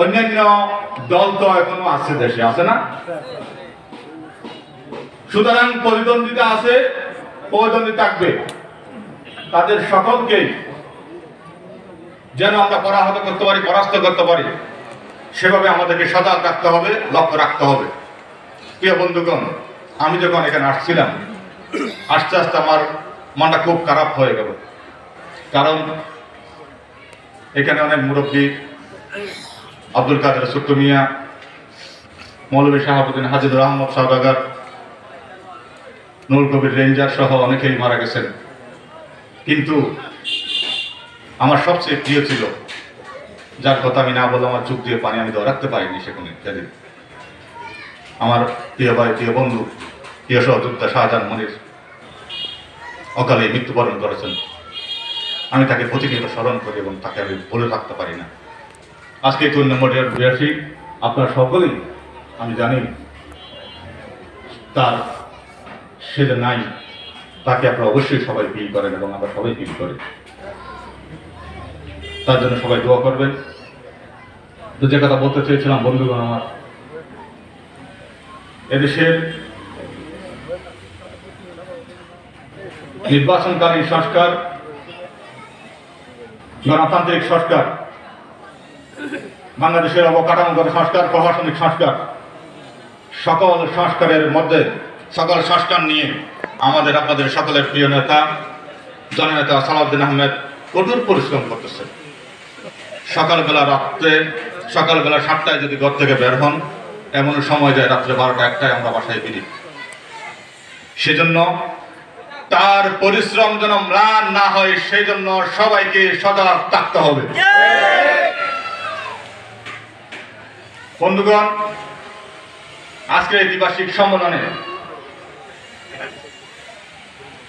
অন্যান্য দল তো এখনো আছে, দেশে আছে না? সুতরাং প্রতিদ্বন্দ্বিতা আছে, প্রতিদ্বন্দ্বী থাকবে, তাদের সকলকেই যেন আমরা পরাহত করতে পারি, পরাস্ত করতে পারি, সেভাবে আমাদেরকে সজাগ রাখতে হবে, লক্ষ্য রাখতে হবে। প্রিয় বন্ধুগণ, আমি যখন এখানে আসছিলাম, আস্তে আস্তে আমার মনটা খুব খারাপ হয়ে গেল। কারণ এখানে অনেক মুরব্বী, আব্দুল কাদের ছোট্ট মিয়া, মৌলভী শাহাবুদ্দিন, হাজিদুর আহমদ সওদাগর, নুরুল কবির রেঞ্জার সহ অনেকেই মারা গেছেন। কিন্তু আমার সবচেয়ে প্রিয় ছিল, যার কথা আমি না বলে আমার চোখ দিয়ে পানি আমি রাখতে পারিনি সেখানে, সেদিন আমার প্রিয় ভাই, প্রিয় বন্ধু, প্রিয় সহযোদ্ধা শাহজাহান মনির অকালে মৃত্যুবরণ করেছেন। আমি তাকে প্রতিনিয়ত স্মরণ করি এবং তাকে আমি ভুলে রাখতে পারি না। আজকে 4 নম্বরের বিরাশি, আপনারা সকলেই আমি জানি তার সে যে নাই, তাকে আপনারা অবশ্যই সবাই ফিল করেন এবং আমরা সবাই ফিল করি। তার জন্য সবাই দোয়া করবেন। তো যে কথা বলতে চেয়েছিলাম বন্ধুগণ আমার, এদেশের নির্বাচনকালীন সংস্কার, গণতান্ত্রিক সংস্কার, বাংলাদেশের অবকাঠামোগত সংস্কার, প্রশাসনিক সংস্কার, সকল সংস্কারের মধ্যে সকল সংস্কার নিয়ে আমাদের আপনাদের সকলের প্রিয় নেতা জননেতা সালাউদ্দিন আহমেদ কঠোর পরিশ্রম করতেছে। সকালবেলা 7টায় যদি ঘর থেকে বের হন, এমন সময় যায় রাত্রে 12টা 1টায় আমরা বাসায় ফিরি। সেজন্য তার পরিশ্রম যেন ম্লান না হয়, সেই জন্য সবাইকে সজাগ থাকতে হবে। বন্ধুগণ, আজকের এই দ্বিবার্ষিক সম্মেলনে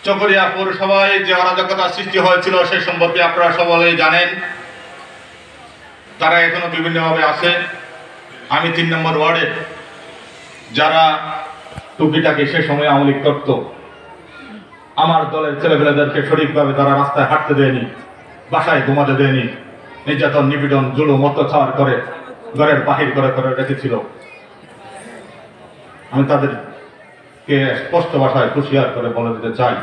চকরিয়া পৌরসভায় যে অরাজকতা সৃষ্টি হয়েছিল সেই সম্পর্কে আপনারা সকলেই জানেন। তারা এখনো বিভিন্নভাবে আছে। আমি 3 নম্বর ওয়ার্ডে যারা টুকিটাকি সে সময় আওয়ামী লীগ করত, আমার দলের ছেলেপেলেদেরকে সঠিকভাবে তারা রাস্তায় হাঁটতে দেয়নি, বাসায় ঘুমাতে দেয়নি, নির্যাতন, নিপীড়ন, জুলুম, অত্যাচার করে ঘরের বাহির করে করে রেখেছিল। আমি তাদেরকে স্পষ্ট ভাষায় হুঁশিয়ার করে বলে দিতে চাই,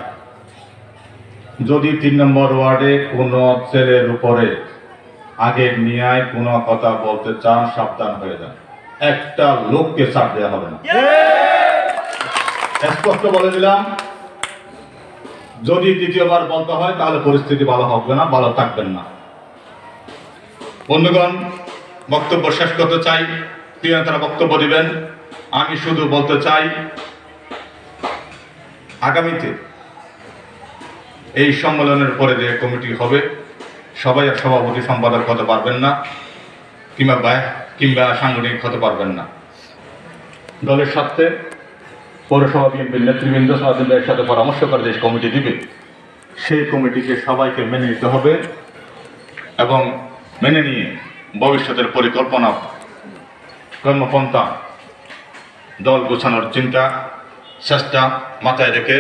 যদি 3 নম্বর ওয়ার্ডে কোনো ছেলের উপরে আগের নিয়ায় কোনো কথা বলতে চান, সাবধান হয়ে যান। একটা লোককে ছাড় দেওয়া হবে না, স্পষ্ট বলে দিলাম। যদি দ্বিতীয়বার বলতে হয় তাহলে পরিস্থিতি ভালো হবে না, ভালো থাকবেন না। বন্ধুগণ, বক্তব্য শেষ করতে চাই, তারা বক্তব্য দিবেন। আমি শুধু বলতে চাই, আগামীতে এই সম্মেলনের পরে যে কমিটি হবে, সবাই আর সভাপতি সম্পাদক হতে পারবেন না, কিংবা সাংগঠনিক হতে পারবেন না। দলের স্বার্থে পৌরসভা বিএনপির নেতৃবৃন্দ সারাদিনের সাথে পরামর্শ করে যে কমিটি দিবে, সেই কমিটিকে সবাইকে মেনে নিতে হবে এবং মেনে নিয়ে ভবিষ্যতের পরিকল্পনা, কর্মপন্থা, দল গোছানোর চিন্তা, চেষ্টা মাথায় রেখে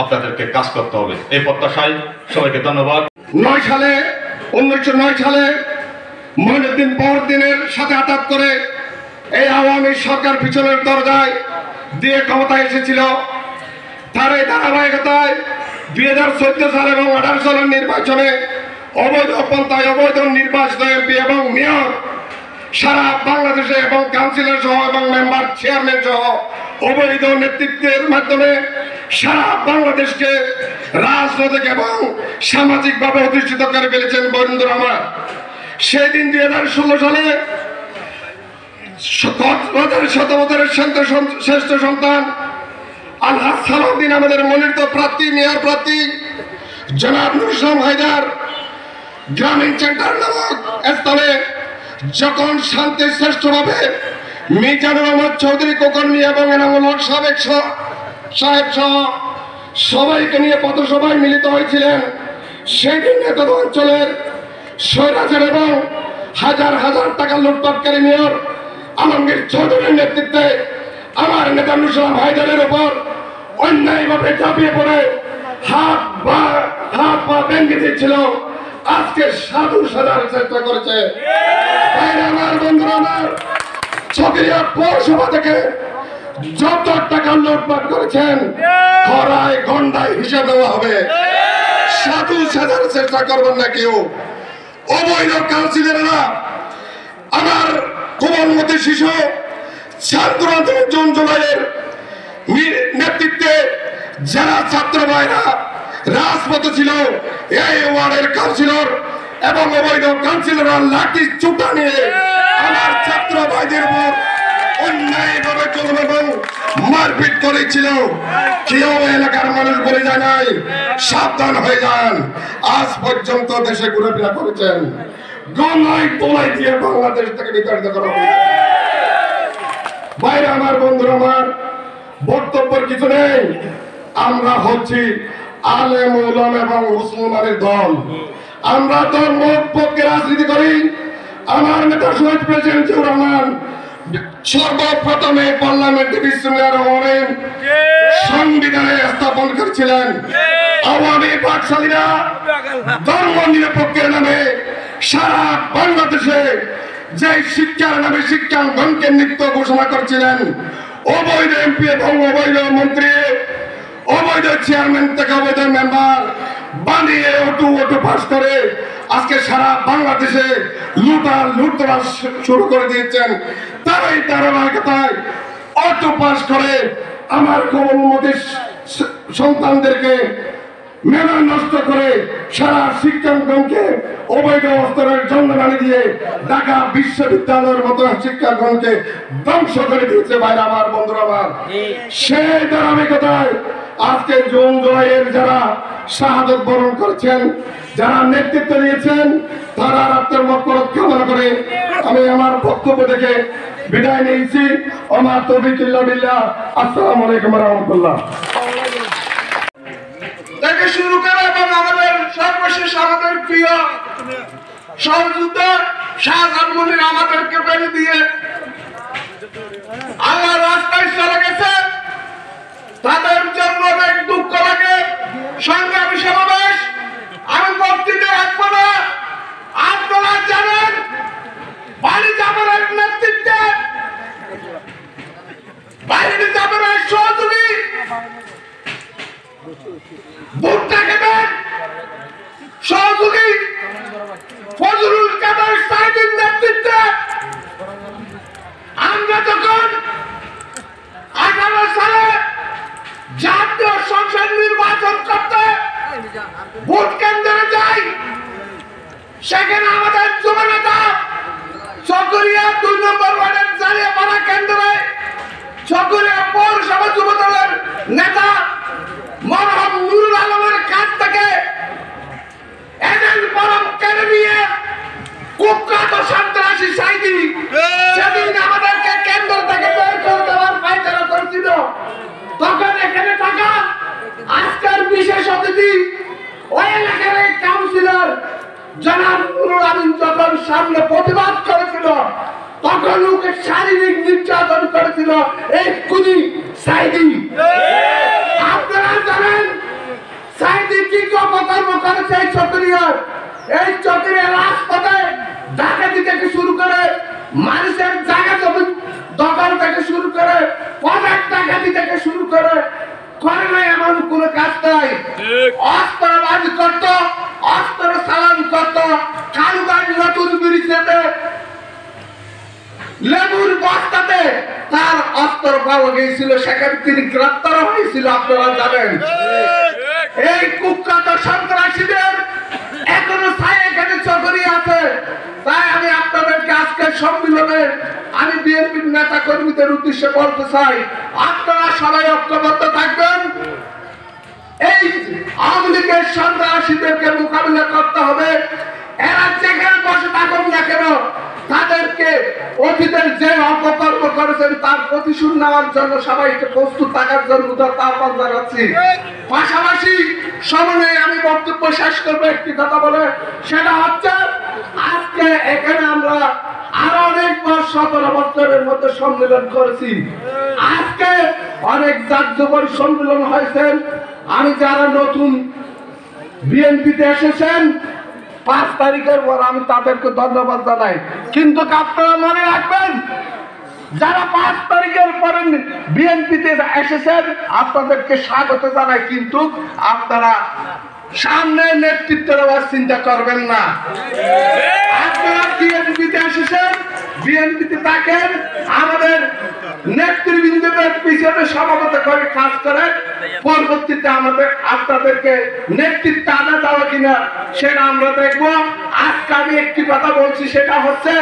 আপনাদেরকে কাজ করতে হবে। এই প্রত্যাশায় সবাইকে ধন্যবাদ। 1909 সালে মঈনুদ্দিন বড়দিনের সাথে আঘাত করে এই আওয়ামী সরকার পিছনের দরজায় দিয়ে ক্ষমতায় এসেছিল। তার এই ধারাবাহিকতায় 2014 সাল এবং 18 সালের নির্বাচনে অবৈধ পন্থায় অবৈধ নির্বাচিত এমপি এবং মেয়র সারা বাংলাদেশে এবং কাউন্সিলর সহ এবং মেম্বার চেয়ারম্যান সহ অবৈধ নেতৃত্বের মাধ্যমে সারা বাংলাদেশকে রাজনৈতিক এবং সামাজিকভাবে অধিষ্ঠিত করে ফেলেছেন বন্ধুরা আমার। সেই দিন 2016 সালে শতবছরের শ্রেষ্ঠ সন্তান আলহাজ সালাউদ্দিন আমাদের মনোনীত প্রার্থী, মেয়র প্রার্থী জনাব নুরুল ইসলাম হায়দার গ্রামীণ সেন্টার নামক স্থলে যখন শান্তির শ্রেষ্ঠভাবে মিজানুর রহমান চৌধুরী কোকর্ণী এবং এনামুল হক সাহেব সহ সবাইকে নিয়ে পথসভায় মিলিত হয়েছিলেন, সেই দিন নেতদ অঞ্চলের স্বৈরাচার এবং হাজার হাজার টাকা লুটপাটকারী মেয়র আলমগীর চৌধুরীর নেতৃত্বে আমার নেতা নুরুল ইসলাম হায়দারের উপর অন্যায়ভাবে ঝাঁপিয়ে পড়ে হাত পা ভেঙে দিচ্ছিল। আজকে সাধু সাজার চেষ্টা করেছে। আমার বন্ধুরা, আমার চকরিয়া পৌরসভা থেকে যত টাকা লুটপাট করেছেন খরায় গন্ডায় হিসাব দেওয়া হবে। সাধু সাজার চেষ্টা করবেন না কেউ। অবৈধ কাউন্সিলররা আমার কোমলমতি শিশু ছাত্র আন্দোলন জুন জুলাইয়ের নেতৃত্বে যারা ছাত্র ভাইরা রাজপথে ছিল, এই ওয়ার্ডের কাউন্সিলর এবং অবৈধ কাউন্সিলররা লাঠি চুটা নিয়ে আমার ছাত্র ভাইদের উপর অন্যায়ভাবে জুলুম এবং মারপিট করেছিল। কেউ এলাকার মানুষ বলে যায় নাই, সাবধান হয়ে যান। আজ পর্যন্ত দেশে ঘুরেফেরা করেছেন, গলায় তোলাই দিয়ে বাংলাদেশ থেকে বিতাড়িত করা হয়েছে। বাইরে আমার বন্ধুরা, আমার বক্তব্যের কিছু নেই। আমরা হচ্ছি আলেম ওলামা এবং মুসলমানের দল। আমরা ধর্মের পক্ষে রাজনীতি করি। আমার নেতা শহীদ প্রেসিডেন্ট জিয়াউর রহমান সর্বপ্রথমে পার্লামেন্টে বিশ্ববিদ্যালয়ের সংবিধানে স্থাপন করেছিলেন। আওয়ামী পাঠশালীরা ধর্ম নিরপেক্ষের নামে সারা বাংলাদেশে যে শিক্ষার নামে শিক্ষাঙ্গনকে নিত্য ঘোষণা করছিলেন, অবৈধ এমপি এবং অবৈধ মন্ত্রী, অবৈধ চেয়ারম্যান থেকে অবৈধ মেম্বার বানিয়ে অটু পাস করে আজকে সারা বাংলাদেশে লুটতরাজ শুরু করে দিয়েছেন। তারাই ধারাবাহিকতায় অটু পাস করে আমার কোমলমতি সন্তানদেরকে মেধা নষ্ট করে সারা শিক্ষাঙ্গনকে অবৈধ অবস্থানের জন্য বানিয়ে দিয়ে ঢাকা বিশ্ববিদ্যালয়ের মতো শিক্ষাঙ্গনকে ধ্বংস করে দিয়েছে। বাইরে আমার বন্ধুরা, আমার সেই ধারাবাহিকতায় আজকে জুন জুলাইয়ের যারা শাহাদত বরণ করেছেন, যারা নেতৃত্ব দিয়েছেন, তারা রাত্রের মক্করত কামনা করে আমি আমার বক্তব্য থেকে বিদায় নিয়েছি। আমার তৌফিক ইল্লা বিল্লাহ। আসসালামু আলাইকুম ওয়া রাহমাতুল্লাহ। থেকে শুরু করে এবং আমাদের সর্বশেষ আমাদের প্রিয় সহযোদ্ধা শাহজাহান মুনির আমাদেরকে বেরিয়ে দিয়ে আল্লাহ রাস্তায় চলে গেছে, তাদের জন্য অনেক দুঃখ লাগে। সংগ্রামী সমাবেশ আমি বক্তৃতা রাখবো না। আপনারা জানেন বাড়ি জামানের নেতৃত্বে, বাড়ি জামানের সহযোগী ভুট্টা খেতেন সহযোগী ফজলুল কাদের সাইদির নেতৃত্বে আমরা যখন 18 সালে জাতীয় সংসদ নির্বাচন করতে ভোট কেন্দ্রে যাই, সেখানে আমাদের যুব নেতা চকরিয়া 2 নম্বর ওয়ার্ডের জালিয়াপাড়া কেন্দ্রে চকরিয়া পৌরসভা যুব দলের নেতা মরহম নুরুল আলমের কাছ থেকে এজেন্ট ফরম কেড়ে নিয়ে কুখ্যাত সন্ত্রাসী সাইদি সেদিন আমাদেরকে কেন্দ্র থেকে বের করে দেওয়ার পায়তারা করেছিল। তখন এখানে থাকা আজকের বিশেষ অতিথি ওই এলাকার কাউন্সিলর জনাব নুরুল আমিন যখন সামনে প্রতিবাদ করেছিল, তখন ওকে শারীরিক নির্যাতন করেছিল এই খুনি সাইদি। আপনারা জানেন সাইদি কি অপকর্ম করেছে এই চকরিয়ার। এই চকরিয়ার রাজপথে ডাকাতি থেকে শুরু করে মানুষের জায়গা জমি দখল থেকে শুরু করে পদের ডাকাতি থেকে শুরু করে নাই এমন কোন কাজ নাই। অস্ত্রবাজি করত, অস্ত্র চালান করত, কালুগঞ্জ নতুন ব্রিজেতে লেবুর বস্তাতে তার অস্ত্র পাওয়া গিয়েছিল, সেখানে তিনি গ্রেপ্তার হয়েছিল, আপনারা জানেন। এই কুখ্যাত সন্ত্রাসীদের এখনো ছায়া এখানে চকরি আছে। তাই আমি আপনাদেরকে আজকের সম্মেলনে আমি বিএনপির নেতা কর্মীদের উদ্দেশ্যে বলতে চাই, আপনারা সবাই ঐক্যবদ্ধ থাকবেন। এই আওয়ামী লীগের সন্ত্রাসীদেরকে মোকাবিলা করতে হবে। এরা যেখানে বসে থাকুন না কেন, তাদেরকে অতীতের যে অপকর্ম করেছেন তার প্রতিশোধ নেওয়ার জন্য সবাইকে প্রস্তুত থাকার জন্য আহ্বান জানাচ্ছি। পাশাপাশি সামনে আমি বক্তব্য শেষ করবো একটি কথা বলে, সেটা হচ্ছে আজকে এখানে আমরা আরো অনেক 17 বছরের মধ্যে সম্মেলন করেছি। আজকে অনেক জাতীয় সম্মেলন হয়েছেন। আমি যারা নতুন বিএনপিতে এসেছেন 5 তারিখের পর আমি তাদেরকে ধন্যবাদ জানাই। কিন্তু আপনারা মনে রাখবেন, যারা 5 তারিখের পরে বিএনপিতে এসেছেন আপনাদেরকে স্বাগত জানাই, কিন্তু আপনারা সামনে নেতৃত্ব দেওয়ার চিন্তা করবেন না। আপনারা বিএনপিতে এসেছেন, বিএনপিতে থাকেন, আমাদের নেতৃবৃন্দদের পিছনে সমাগত করে কাজ করেন। পরবর্তীতে আমাদের আপনাদেরকে নেতৃত্ব আনা যাওয়া কিনা সেটা আমরা দেখবো। আজকে আমি একটি কথা বলছি, সেটা হচ্ছে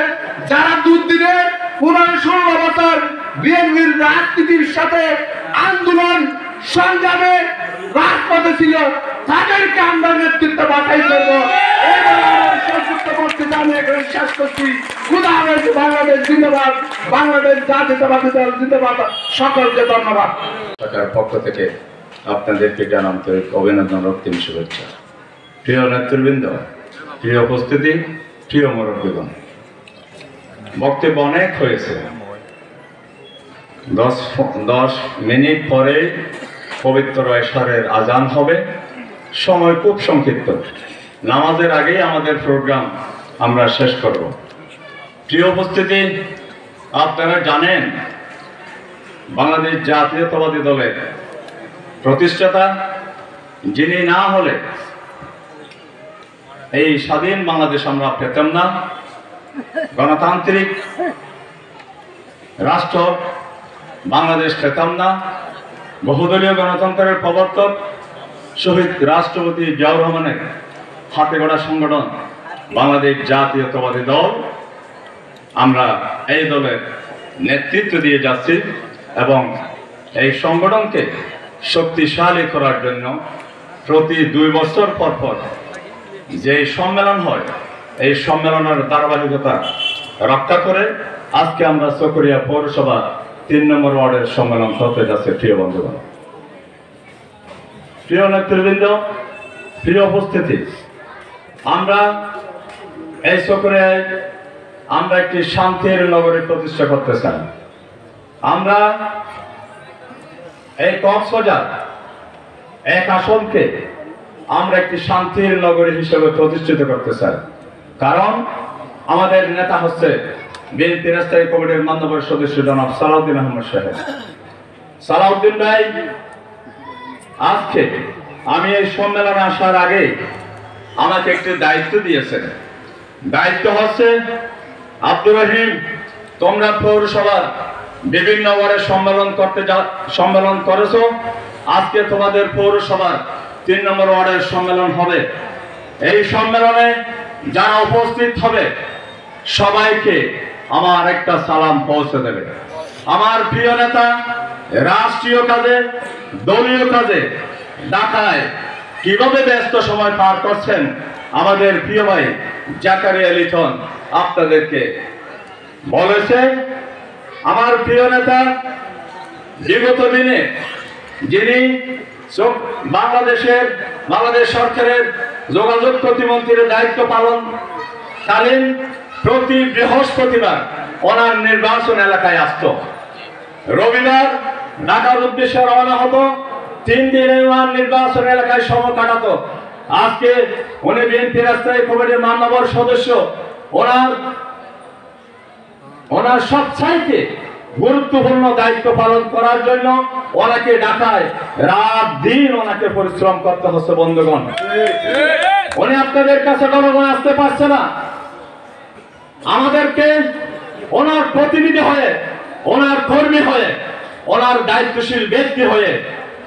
যারা দুদিনে 15-16 বছর বিএনপির রাজনীতির সাথে আন্দোলন সংগ্রামে রাজপথে ছিল, তাদেরকে আমরা নেতৃত্ব বাছাই করবো। শেষ করছি। বাংলাদেশ জিন্দাবাদ, বাংলাদেশ জাতীয়তাবাদী দল জিন্দাবাদ। সকলকে ধন্যবাদ। সরকারের পক্ষ থেকে আপনাদেরকে জানান অভিনন্দন, রক্তিম শুভেচ্ছা। প্রিয় নেতৃবৃন্দ, প্রিয় উপস্থিতি, প্রিয় মুরব্বীগণ, বক্তব্য অনেক হয়েছে। 10 মিনিট পরে পবিত্র এশারের আজান হবে। সময় খুব সংক্ষিপ্ত, নামাজের আগেই আমাদের প্রোগ্রাম আমরা শেষ করব। প্রিয় উপস্থিতি, আপনারা জানেন বাংলাদেশ জাতীয়তাবাদী দলের প্রতিষ্ঠাতা যিনি না হলে এই স্বাধীন বাংলাদেশ আমরা পেতাম না। গণতান্ত্রিক রাষ্ট্র বাংলাদেশ পেতাম না। বহুদলীয় গণতন্ত্রের প্রবর্তক শহীদ রাষ্ট্রপতি জিয়াউর রহমানের হাতে গড়া সংগঠন বাংলাদেশ জাতীয়তাবাদী দল। আমরা এই দলের নেতৃত্ব দিয়ে যাচ্ছি এবং এই সংগঠনকে শক্তিশালী করার জন্য প্রতি 2 বছর পর পর যে সম্মেলন হয়, এই সম্মেলনের ধারাবাহিকতা রক্ষা করে আজকে আমরা চকরিয়া পৌরসভা 3 নম্বর ওয়ার্ডের সম্মেলন করতে যাচ্ছে। প্রিয় বন্ধুগণ, প্রিয় নেতৃবৃন্দ, প্রিয় উপস্থিতি, আমরা এই চকরিয়ায় আমরা একটি শান্তির নগরী প্রতিষ্ঠা করতে চাই। আমরা এই কক্সবাজার এক আসনকে আমরা একটি শান্তির নগরী হিসেবে প্রতিষ্ঠিত করতে চাই। কারণ আমাদের নেতা হচ্ছে বিএনপি স্থায়ী কমিটির মাননীয় সদস্য জনাব সালাউদ্দিন আহমদ সাহেব। সালাউদ্দিন ভাই আজকে আমি এই সম্মেলনে আসার আগে আমাকে একটি দায়িত্ব দিয়েছেন। দায়িত্ব হচ্ছে, আব্দুর রহিম, তোমরা পৌরসভার বিভিন্ন ওয়ার্ডে সম্মেলন করেছো, আজকে তোমাদের পৌরসভার 3 নম্বর ওয়ার্ডের সম্মেলন হবে। এই সম্মেলনে যারা উপস্থিত হবে সবাইকে আমার একটা সালাম পৌঁছে দেবে। আমার প্রিয় নেতা রাষ্ট্রীয় কাজে, দলীয় কাজে ঢাকায় কিভাবে ব্যস্ত সময় পার করছেন আমাদের প্রিয় ভাই জাকারিয়া লিটন আপনাদেরকে বলেছে। আমার প্রিয় নেতা বিগত দিনে যিনি বাংলাদেশ সরকারের যোগাযোগ প্রতিমন্ত্রীর দায়িত্ব পালনকালীন প্রতি বৃহস্পতিবার ওনার নির্বাচন এলাকায় আসত। রবিবার ঢাকার উদ্দেশ্যে রওনা হতো, 3 দিনে ওনার নির্বাচন এলাকায় সময় কাটাতো। আজকে উনি বিএনপি স্থায়ী কমিটির মাননীয় সদস্য, ওনার সবচাইতে গুরুত্বপূর্ণ দায়িত্ব পালন করার জন্য ওনাকে ঢাকায় রাত দিন ওনাকে পরিশ্রম করতে হচ্ছে। বন্ধুগণ, উনি আপনাদের কাছে জনগণ আসতে পারছে না, আমাদেরকে ওনার প্রতিনিধি হয়ে ওনার কর্মী হয়ে, ওনার দায়িত্বশীল ব্যক্তি হয়ে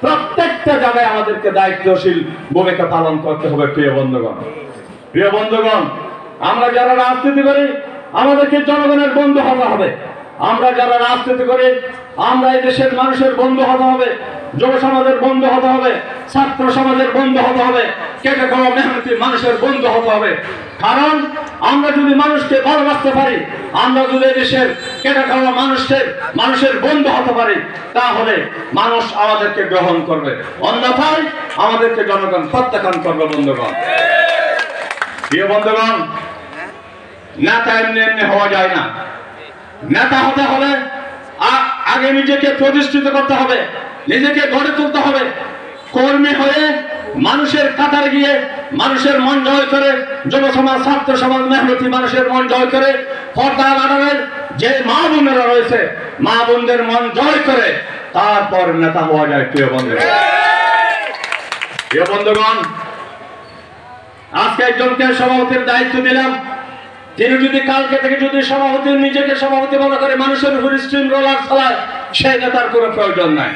প্রত্যেকটা জায়গায় আমাদেরকে দায়িত্বশীল ভূমিকা পালন করতে হবে। প্রিয় বন্ধুগণ, আমরা যারা রাজনীতি করি আমাদেরকে জনগণের বন্ধু হতে হবে। আমরা যারা রাজনীতি করি আমরা এই দেশের মানুষের বন্ধু হতে হবে, যুব সমাজের বন্ধু হতে হবে, ছাত্র সমাজের বন্ধু হতে হবে, খেটে খাওয়া মেহনতি মানুষের বন্ধু হতে হবে। কারণ আমরা যদি মানুষকে ভালোবাসতে পারি, আমরা যদি দেশের খেটে খাওয়া মানুষের বন্ধু হতে পারি, তাহলে মানুষ আমাদেরকে গ্রহণ করবে, অন্যথায় আমাদেরকে জনগণ প্রত্যাখ্যান করবে। প্রিয় বন্ধুগণ, নেতা এমনি এমনি হওয়া যায় না। নেতা হতে হলে আগে নিজেকে প্রতিষ্ঠিত করতে হবে, নিজেকে গড়ে তুলতে হবে। কর্মী হয়ে মানুষের কাতারে গিয়ে মানুষের মন জয় করে, যুব সমাজ, ছাত্র সমাজ, মেহনতি মানুষের মন জয় করে, পর্দার আড়ালের যে মা বোনেরা রয়েছে মা বোনদের মন জয় করে তারপর নেতা হওয়া যায়। প্রিয় বন্ধুগণ, আজকে একজনকে সভাপতির দায়িত্ব দিলাম। তিনি যদি কালকে থেকে যদি সভাপতি নিজেকে সভাপতি মনে করে মানুষের উপর স্টিম রোলার চালায়, সেই নেতার কোনো প্রয়োজন নাই।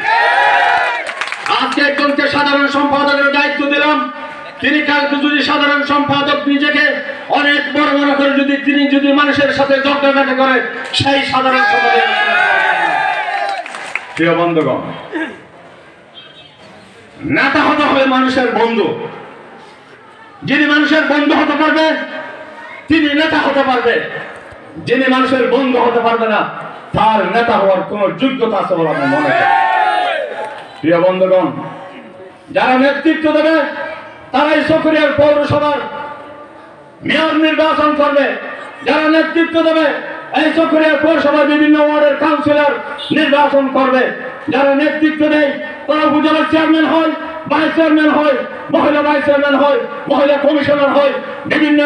আজকে একজনকে সাধারণ সম্পাদকের দায়িত্ব দিলাম। তিনি কালকে যদি সাধারণ সম্পাদক নিজেকে অনেক বড় মনে করে তিনি যদি মানুষের সাথে ঝগড়াঝাটি করে, সেই সাধারণ সম্পাদক। প্রিয় বন্ধুগণ, নেতা হতে হবে মানুষের বন্ধু। যিনি মানুষের বন্ধু হতে পারবে তিনি নেতা হতে পারবে। যিনি মানুষের বন্ধু হতে পারবে না তার নেতা হওয়ার কোন যোগ্যতা আছে বলে আমি মনে করি। প্রিয় বন্ধুগণ, যারা নেতৃত্ব দেবে তারাই চকরিয়ার পৌরসভার মেয়র নির্বাচন করবে। যারা নেতৃত্ব দেবে এই চকরিয়ার পৌরসভার বিভিন্ন ওয়ার্ডের কাউন্সিলর নির্বাচন করবে। যারা নেতৃত্ব দেয় তারা উপজেলার চেয়ারম্যান হয়, ভাইস চেয়ারম্যান হয়, মহিলা ভাইস চেয়ারম্যান হয়, মহিলা কমিশনার হয়, বিভিন্ন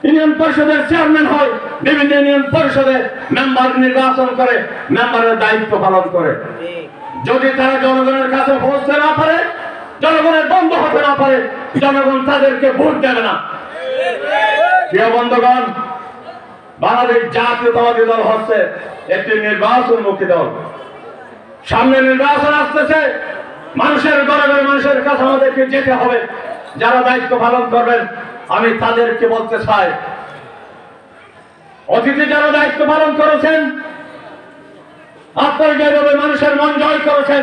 ইউনিয়ন পরিষদের চেয়ারম্যান হয়, বিভিন্ন ইউনিয়ন পরিষদে মেম্বার নির্বাচন করে, মেম্বারের দায়িত্ব পালন করে। যদি তারা জনগণের কাছে পৌঁছতে না পারে, জনগণের বন্ধু হতে না পারে, জনগণ তাদেরকে ভোট দেবে না। প্রিয় বন্ধুগণ, বাংলাদেশ জাতীয়তাবাদী দল হচ্ছে একটি নির্বাচনমুখী দল। সামনে নির্বাচন আসতেছে, মানুষের ঘরে ঘরে মানুষের কাছে আমাদেরকে যেতে হবে। যারা দায়িত্ব পালন করবেন আমি তাদেরকে বলতে চাই, অতীতে যারা দায়িত্ব পালন করেছেন আপনারা যেভাবে মানুষের মন জয় করেছেন,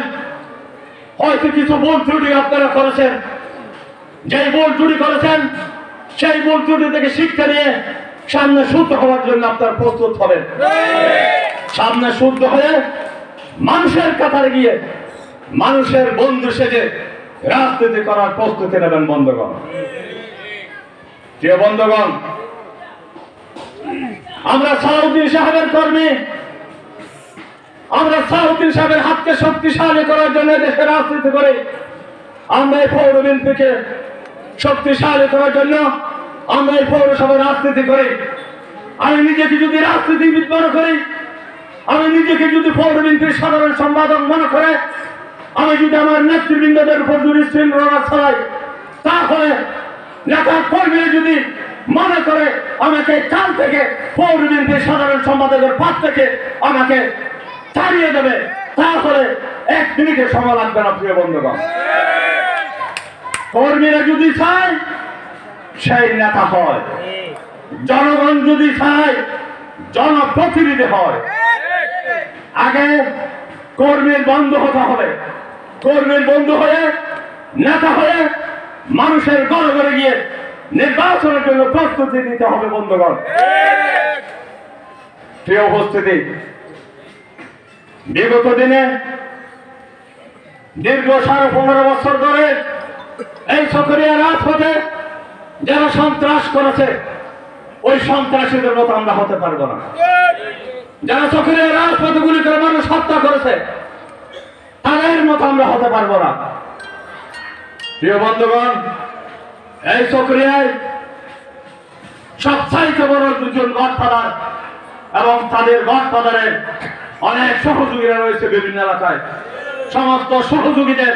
হয়তো কিছু ভুল ত্রুটি আপনারা করেছেন। যেই ভুল ত্রুটি করেছেন সেই ভুল ত্রুটি থেকে শিক্ষা নিয়ে সামনে শুদ্ধ হওয়ার জন্য আপনারা প্রস্তুত হবেন। সামনে শুদ্ধ হয়ে মানুষের কাতারে গিয়ে মানুষের বন্ধু সেজে রাজনীতি করার প্রস্তুতি নেবেন। বন্ধুগণ, প্রিয় বন্ধুগণ, আমরা সালাউদ্দিন সাহেবের কর্মী। আমরা সালাউদ্দিন সাহেবের হাতকে শক্তিশালী করার জন্য দেশে রাজনীতি করি। আমরা এই পৌর বিএনপিকে শক্তিশালী করার জন্য আমরা এই পৌরসভায় রাজনীতি করি। আমি নিজেকে যদি রাজনীতিবিদ মনে করি, আমি নিজেকে যদি পৌর বিএনপির সাধারণ সম্পাদক মনে করে, আমি যদি আমার নেতৃবৃন্দদের উপর যদি শৃঙ্খলা চালাই, তাহলে নেতা কর্মীরা যদি মনে করে আমাকে কাল থেকে পৌর বিএনপির সাধারণ সম্পাদকের পদ থেকে আমাকে তাড়িয়ে দেবে, তাহলে 1 মিনিটের সময় লাগবে না। প্রিয় বন্ধুগণ, কর্মীরা যদি চায় সেই নেতা হয়, জনগণ যদি চায় জনপ্রতিনিধি হয়। আগে কর্মীর বন্ধু হতে হবে, কর্মীর বন্ধু হয়ে নেতা হয়ে মানুষের ঘরে ঘরে গিয়ে নির্বাচনের জন্য প্রস্তুতি নিতে হবে। বন্ধুগণ, প্রিয় উপস্থিতি, বিগত দিনে দীর্ঘ 15.5 বছর ধরে এই চকরিয়া রাজপথে যারা সন্ত্রাস করেছে ওই সন্ত্রাসীদের মতো আমরা হতে পারবো না। যারা চকরিয়া রাজপথে গুলি করে মানুষ হত্যা করেছে তাদের মতো আমরা হতে পারবো না। প্রিয় বন্ধুগণ, এই চকরিয়ায় সবচাইতে বড় 2 জন গডফাদার এবং তাদের গডফাদারের অনেক সহযোগীরা রয়েছে বিভিন্ন এলাকায়। সমস্ত সহযোগীদের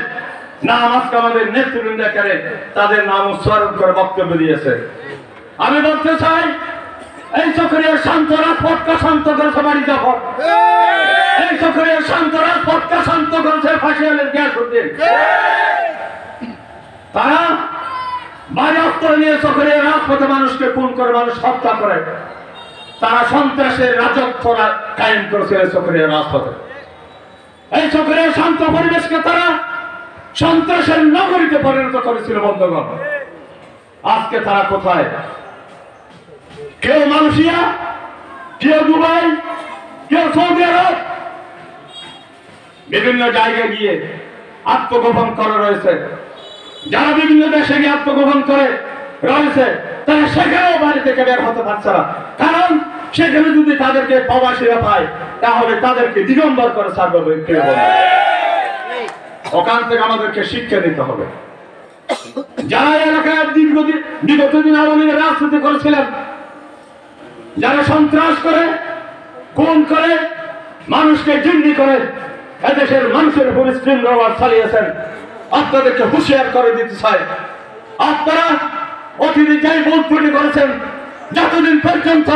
নাম আজকে আমাদের নেতৃবৃন্দ করে তাদের নাম উচ্চারণ করে বক্তব্য দিয়েছে। আমি বলতে চাই, এই চকরিয়ার শান্ত রাজপথকে শান্ত করেছে বাড়ি জাফর। এই চকরিয়া শান্ত রাজপথকে শান্ত করেছে ফাঁসিয়ালের গিয়াসউদ্দিন। তারা বাজে অস্ত্র নিয়ে চকরিয়া রাজপথে মানুষকে খুন করে, মানুষ হত্যা করে। তারা সন্ত্রাসের রাজত্ব কায়েম করেছিল চকরিয়া রাজপথে। এই চকরিয়া শান্ত পরিবেশকে তারা সন্ত্রাসের নগরীতে পরিণত করেছিল বন্ধুগণ। আজকে তারা কোথায়? কেউ মালয়েশিয়া, কেউ দুবাই, কেউ সৌদি আরব, বিভিন্ন জায়গায় গিয়ে আত্মগোপন করে রয়েছে। যারা বিভিন্ন দেশে গিয়ে আত্মগোপন করে রয়েছে তারা সেখানেও বাড়ি থেকে বের হতে পারছে না, কারণ সেখানে যদি তাদেরকে প্রবাসীরা পায় তাহলে তাদেরকে দিগম্বর করে ছাড়বে। ওখান থেকে আমাদেরকে শিক্ষা দিতে হবে। যারা এলাকায় বিগত দিন আওয়ামী লীগের রাজনীতি করেছিলেন, যারা সন্ত্রাস করে, খুন করে, মানুষকে জিম্মি করে এদেশের মানুষের উপর স্টিমরোলার চালিয়েছেন, আপনাদেরকে হুঁশিয়ার করে দিতে চাই। আপনারা অতীতে যাই ভুল ত্রুটি করেছেন, যতদিন পর্যন্ত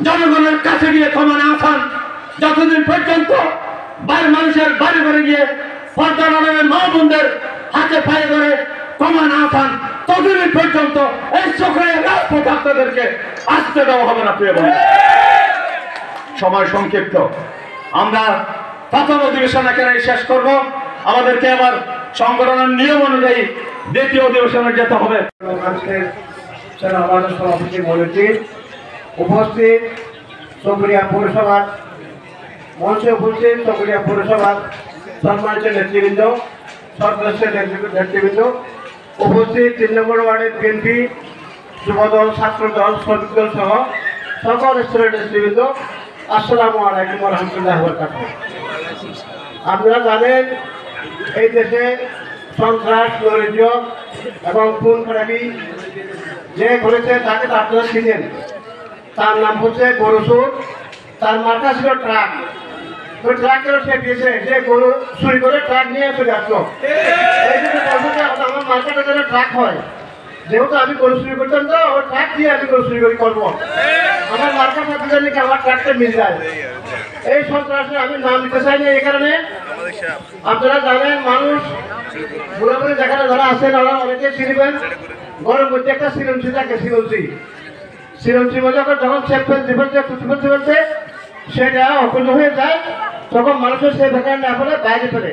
জনগণের কাছে গিয়ে ক্ষমা না চান, যতদিন পর্যন্ত মানুষের বাড়ি ঘরে গিয়ে পর্দা নামের মা বোনদের হাতে পায়ে ধরে ক্ষমা না চান, ততদিন পর্যন্ত এই চকরিয়া রাজপথ আপনাদেরকে আসতে দেওয়া হবে না। প্রিয় বন্ধু, সময় সংক্ষিপ্ত, আমরা প্রথম অধিবেশন এখানে শেষ করব। আমাদেরকে আবার সংগঠনের নিয়ম অনুযায়ী দ্বিতীয় অধিবেশনে যেতে হবে। সভাপতি মনির উপস্থিত, চকরিয়া পৌরসভার মঞ্চে উপস্থিত চকরিয়া পৌরসভার সম্মানিত নেতৃবৃন্দ, সদস্যের নেতৃবৃন্দ, উপস্থিত 3 নম্বর ওয়ার্ডের বিএনপি, যুবদল, ছাত্রদল, শ্রমিক দল সহ সকল স্তরের নেতৃবৃন্দ, আসসালামু আলাইকুম ওয়া রাহমাতুল্লাহি ওয়া বারাকাতুহু। আপনারা জানেন এই দেশে সন্ত্রাস, নৈরাজ্য এবং খুন খারাপি যে করেছে তাকে তো আপনারা চিনেন। তার নাম হচ্ছে গরুসুর। তার মার্কা ছিল ট্রাক। তো ট্রাকেরও সে গেছে, সে গরু চুরি করে ট্রাক নিয়ে চলে আসলো। এই জন্য বলছে যে আমার মার্কাটা যেন ট্রাক হয়, যেহেতু আমি গরু চুরি করতাম তো আমার ট্রাক দিয়ে আমি গরু চুরি করবো, আমার মার্কার সাথে জানি কি আমার ট্রাকটা মিল যায়। এই সন্ত্রাসে আমি নাম দিতে চাই না। এই কারণে আপনারা জানেন মানুষ বুড়াবুড়ি যেখানে যারা আছেন ওরা অনেকে চিনবেন। গরম মধ্যে একটা সিরঞ্চি থাকে, সিরঞ্চি মধ্যে যখন চেপ ফেলতে ফেলতে সেটা অপূর্ণ হয়ে যায়, তখন মানুষের সে ভেখানে না ফেলে বাইরে ফেলে।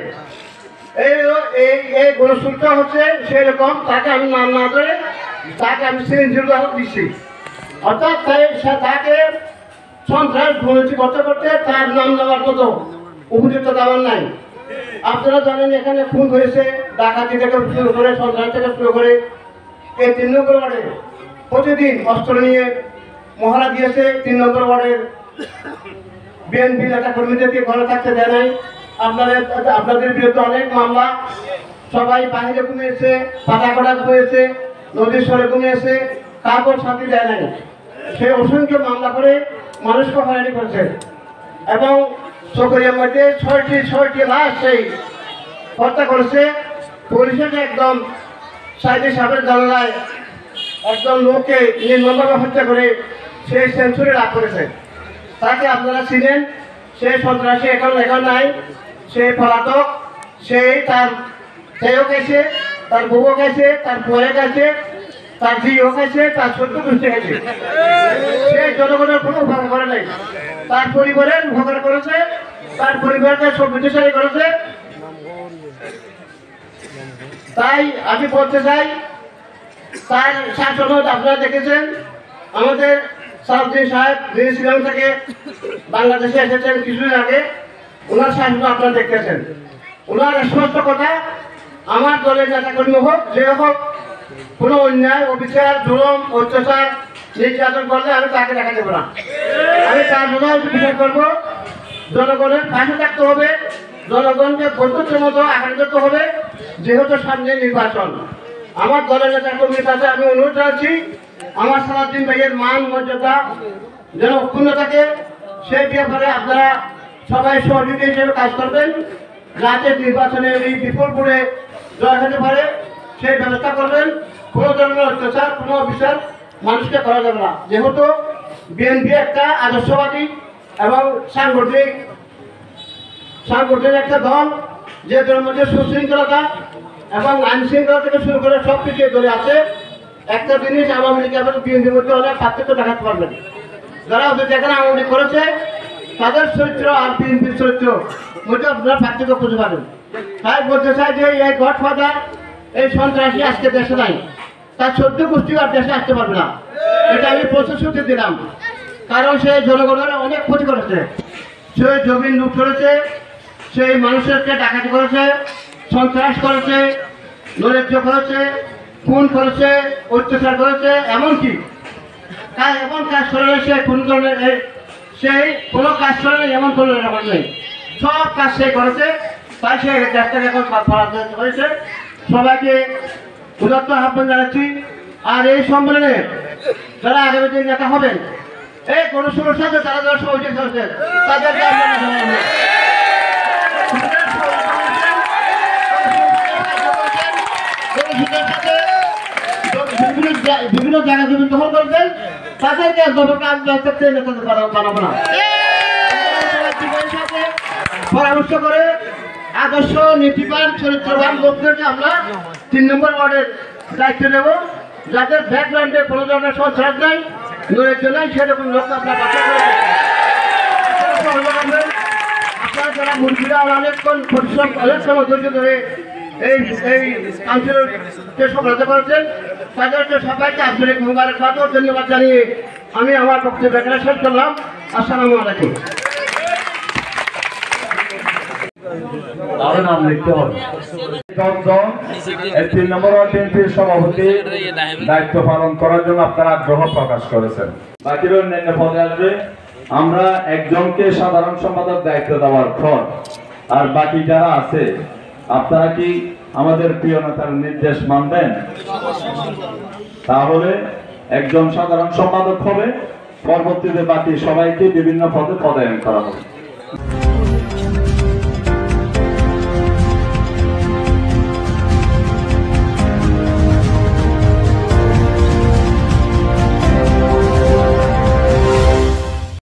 এই গরুসুরটা হচ্ছে সেই রকম, তাকে আমি নাম না ধরে তাকে আমি সিরিঞ্জির উদাহরণ দিচ্ছি। অর্থাৎ তাকে সন্ত্রাস ঘুরেছি করতে করতে তার নাম নেওয়ার মতো উপযুক্ত দেওয়ার নাই। আপনারা জানেন এখানে খুন হয়েছে, ডাকাতি থেকে শুরু করে, সন্ত্রাস থেকে শুরু করে এই 3 নম্বর ওয়ার্ডে প্রতিদিন অস্ত্র নিয়ে মহড়া দিয়েছে। 3 নম্বর ওয়ার্ডের বিএনপি নেতা কর্মীদেরকে ঘরে থাকতে দেয় নাই। আপনাদের বিরুদ্ধে অনেক মামলা, সবাই বাহিরে ঘুমিয়েছে, পাটাকড়া ঘুমিয়েছে, নদীর সরে ঘুমিয়েছে, কাপড় সাথে দেয় নাই। সে অসংখ্য মামলা করে মানুষকে হয়রানি করেছে এবং চকরিয়ার মধ্যে 6টি লাশ সেই হত্যা করেছে। পুলিশের একদম সাইডে সাপের জানালায় একদম লোককে নির্মমভাবে হত্যা করে সেই সেঞ্চুরি লাভ করেছে। তাকে আপনারা চিনেন। সেই সন্ত্রাসী এখন নাই, সে পলাতক। তার ছেলেও খাইছে, তার বউও খাইছে, তার পরে খাইছে, তার ঝিও খাইছে, তার ছোট্ট গোষ্ঠী খাইছে। সে জনগণের কোনো উপকার করে নাই, তার পরিবারের উপকার করেছে, তার পরিবারকে সমৃদ্ধশালী করেছে। তাই আমি বলতে চাই, তার শাসন আপনারা দেখেছেন। আমাদের সালাউদ্দিন সাহেব যিনি শ্রীলঙ্কা থেকে বাংলাদেশে এসেছেন কিছুদিন আগে, ওনার শাসন আপনারা দেখতেছেন। ওনার স্পষ্ট কথা, আমার দলের নেতাকর্মী হোক, যে হোক, কোনো অন্যায়, অবিচার, জুলুম, অত্যাচার, নির্যাতন করলে আমি তাকে দেখা দেবো না। আমি তার জন্য বিচার করবো। জনগণের পাশে থাকতে হবে, জনগণকে বন্ধুত্বের মতো আঘাত করতে হবে। যেহেতু সামনে নির্বাচন, আমার দলের নেতাকর্মীর কাছে আমি অনুরোধ জানাচ্ছি, আমার সালাউদ্দিন ভাইয়ের মান মর্যাদা যেন অক্ষুণ্ণ থাকে, সেই ব্যাপারে আপনারা সবাই সহযোগী হিসেবে কাজ করবেন, যাতে নির্বাচনে এই বিপুলপুরে জয় হতে পারে সেই ব্যবস্থা করবেন। কোনো ধরনের অত্যাচার, কোনো বিচার মানুষকে করা যাবে না। যেহেতু বিএনপি একটা আদর্শবাদী এবং সাংগঠনিক সাংগঠনিক একটা দল, যে দলের মধ্যে সুশৃঙ্খলতা এবং আইন শৃঙ্খলা থেকে শুরু করে সব কিছু দলে আছে। একটা জিনিস আওয়ামী লীগ এবং বিএনপির মধ্যে অনেক পার্থক্য দেখাতে পারবেন। যারা ওদের যেখানে আওয়ামী লীগ করেছে তাদের চরিত্র আর বিএনপির চরিত্র মধ্যে আপনারা পার্থক্য খুঁজে পাবেন। তাই বলতে চাই যে এই গডফাদার, এই সন্ত্রাসী আজকে দেশে নাই, তার 14 গোষ্ঠী আর দেশে আসতে পারবে না, এটা আমি প্রতিশ্রুতি দিলাম। কারণ সে জনগণের অনেক ক্ষতি করেছে, সে জমি লুট করেছে, সেই মানুষেরকে ডাকাতি করেছে, সন্ত্রাস করেছে, নৈরাজ্য করেছে, খুন করেছে, অত্যাচার করেছে, এমনকি এমন কাজ করে সে কোন ধরনের সেই কোনো কাজ করে নেই, এমন কোনো ব্যাপার নেই, সব কাজ সে করেছে। তাই সে দেশটাকে এখন হয়েছে। সবাইকে উদাত্ত আহ্বান জানাচ্ছি। আর এই সম্মেলনে যারা আগামী দিন নেতা হবেন, এই গণসংঘের সাথে যারা যারা সহযোগিতা করেছেন তাদেরকে বিভিন্ন জায়গা জমি দখল করবেন, তাদেরকে বানাবো না। পরামর্শ করে আদর্শ নীতিবান চরিত্রবান লোকদেরকে আমরা 3 নম্বর ওয়ার্ডের দায়িত্ব নেব, যাদের ব্যাকগ্রাউন্ডে কোনো ধরনের সন্ত্রাস নাই, নৈরাজ্য নাই, সেরকম লোক আপনার বাছা করবেন। আপনারা যারা মুরগিরা অনেকক্ষণ পরিশ্রম অনেক সময় ধৈর্য ধরে এই কাউন্সিলরকে সফলতা করেছেন, তাদেরকে সবাইকে আন্তরিক মোবারকবাদ ও ধন্যবাদ জানিয়ে আমি আমার বক্তব্য এখানে শেষ করলাম। আসসালামু আলাইকুম। আরো নাম লিখতে হবে। 3 নম্বর ওয়ার্ড বিএনপির সভাপতি দায়িত্ব পালন করার জন্য আপনারা আগ্রহ প্রকাশ করেছেন। বাকি অন্যান্য পদে আসবে। আমরা একজনকে সাধারণ সম্পাদক দায়িত্ব দেওয়ার পর আর বাকি যারা আছে আপনারা কি আমাদের প্রিয় নেতার নির্দেশ মানবেন? তাহলে একজন সাধারণ সম্পাদক হবে, পরবর্তীতে বাকি সবাইকে বিভিন্ন পদে পদায়ন করা হবে।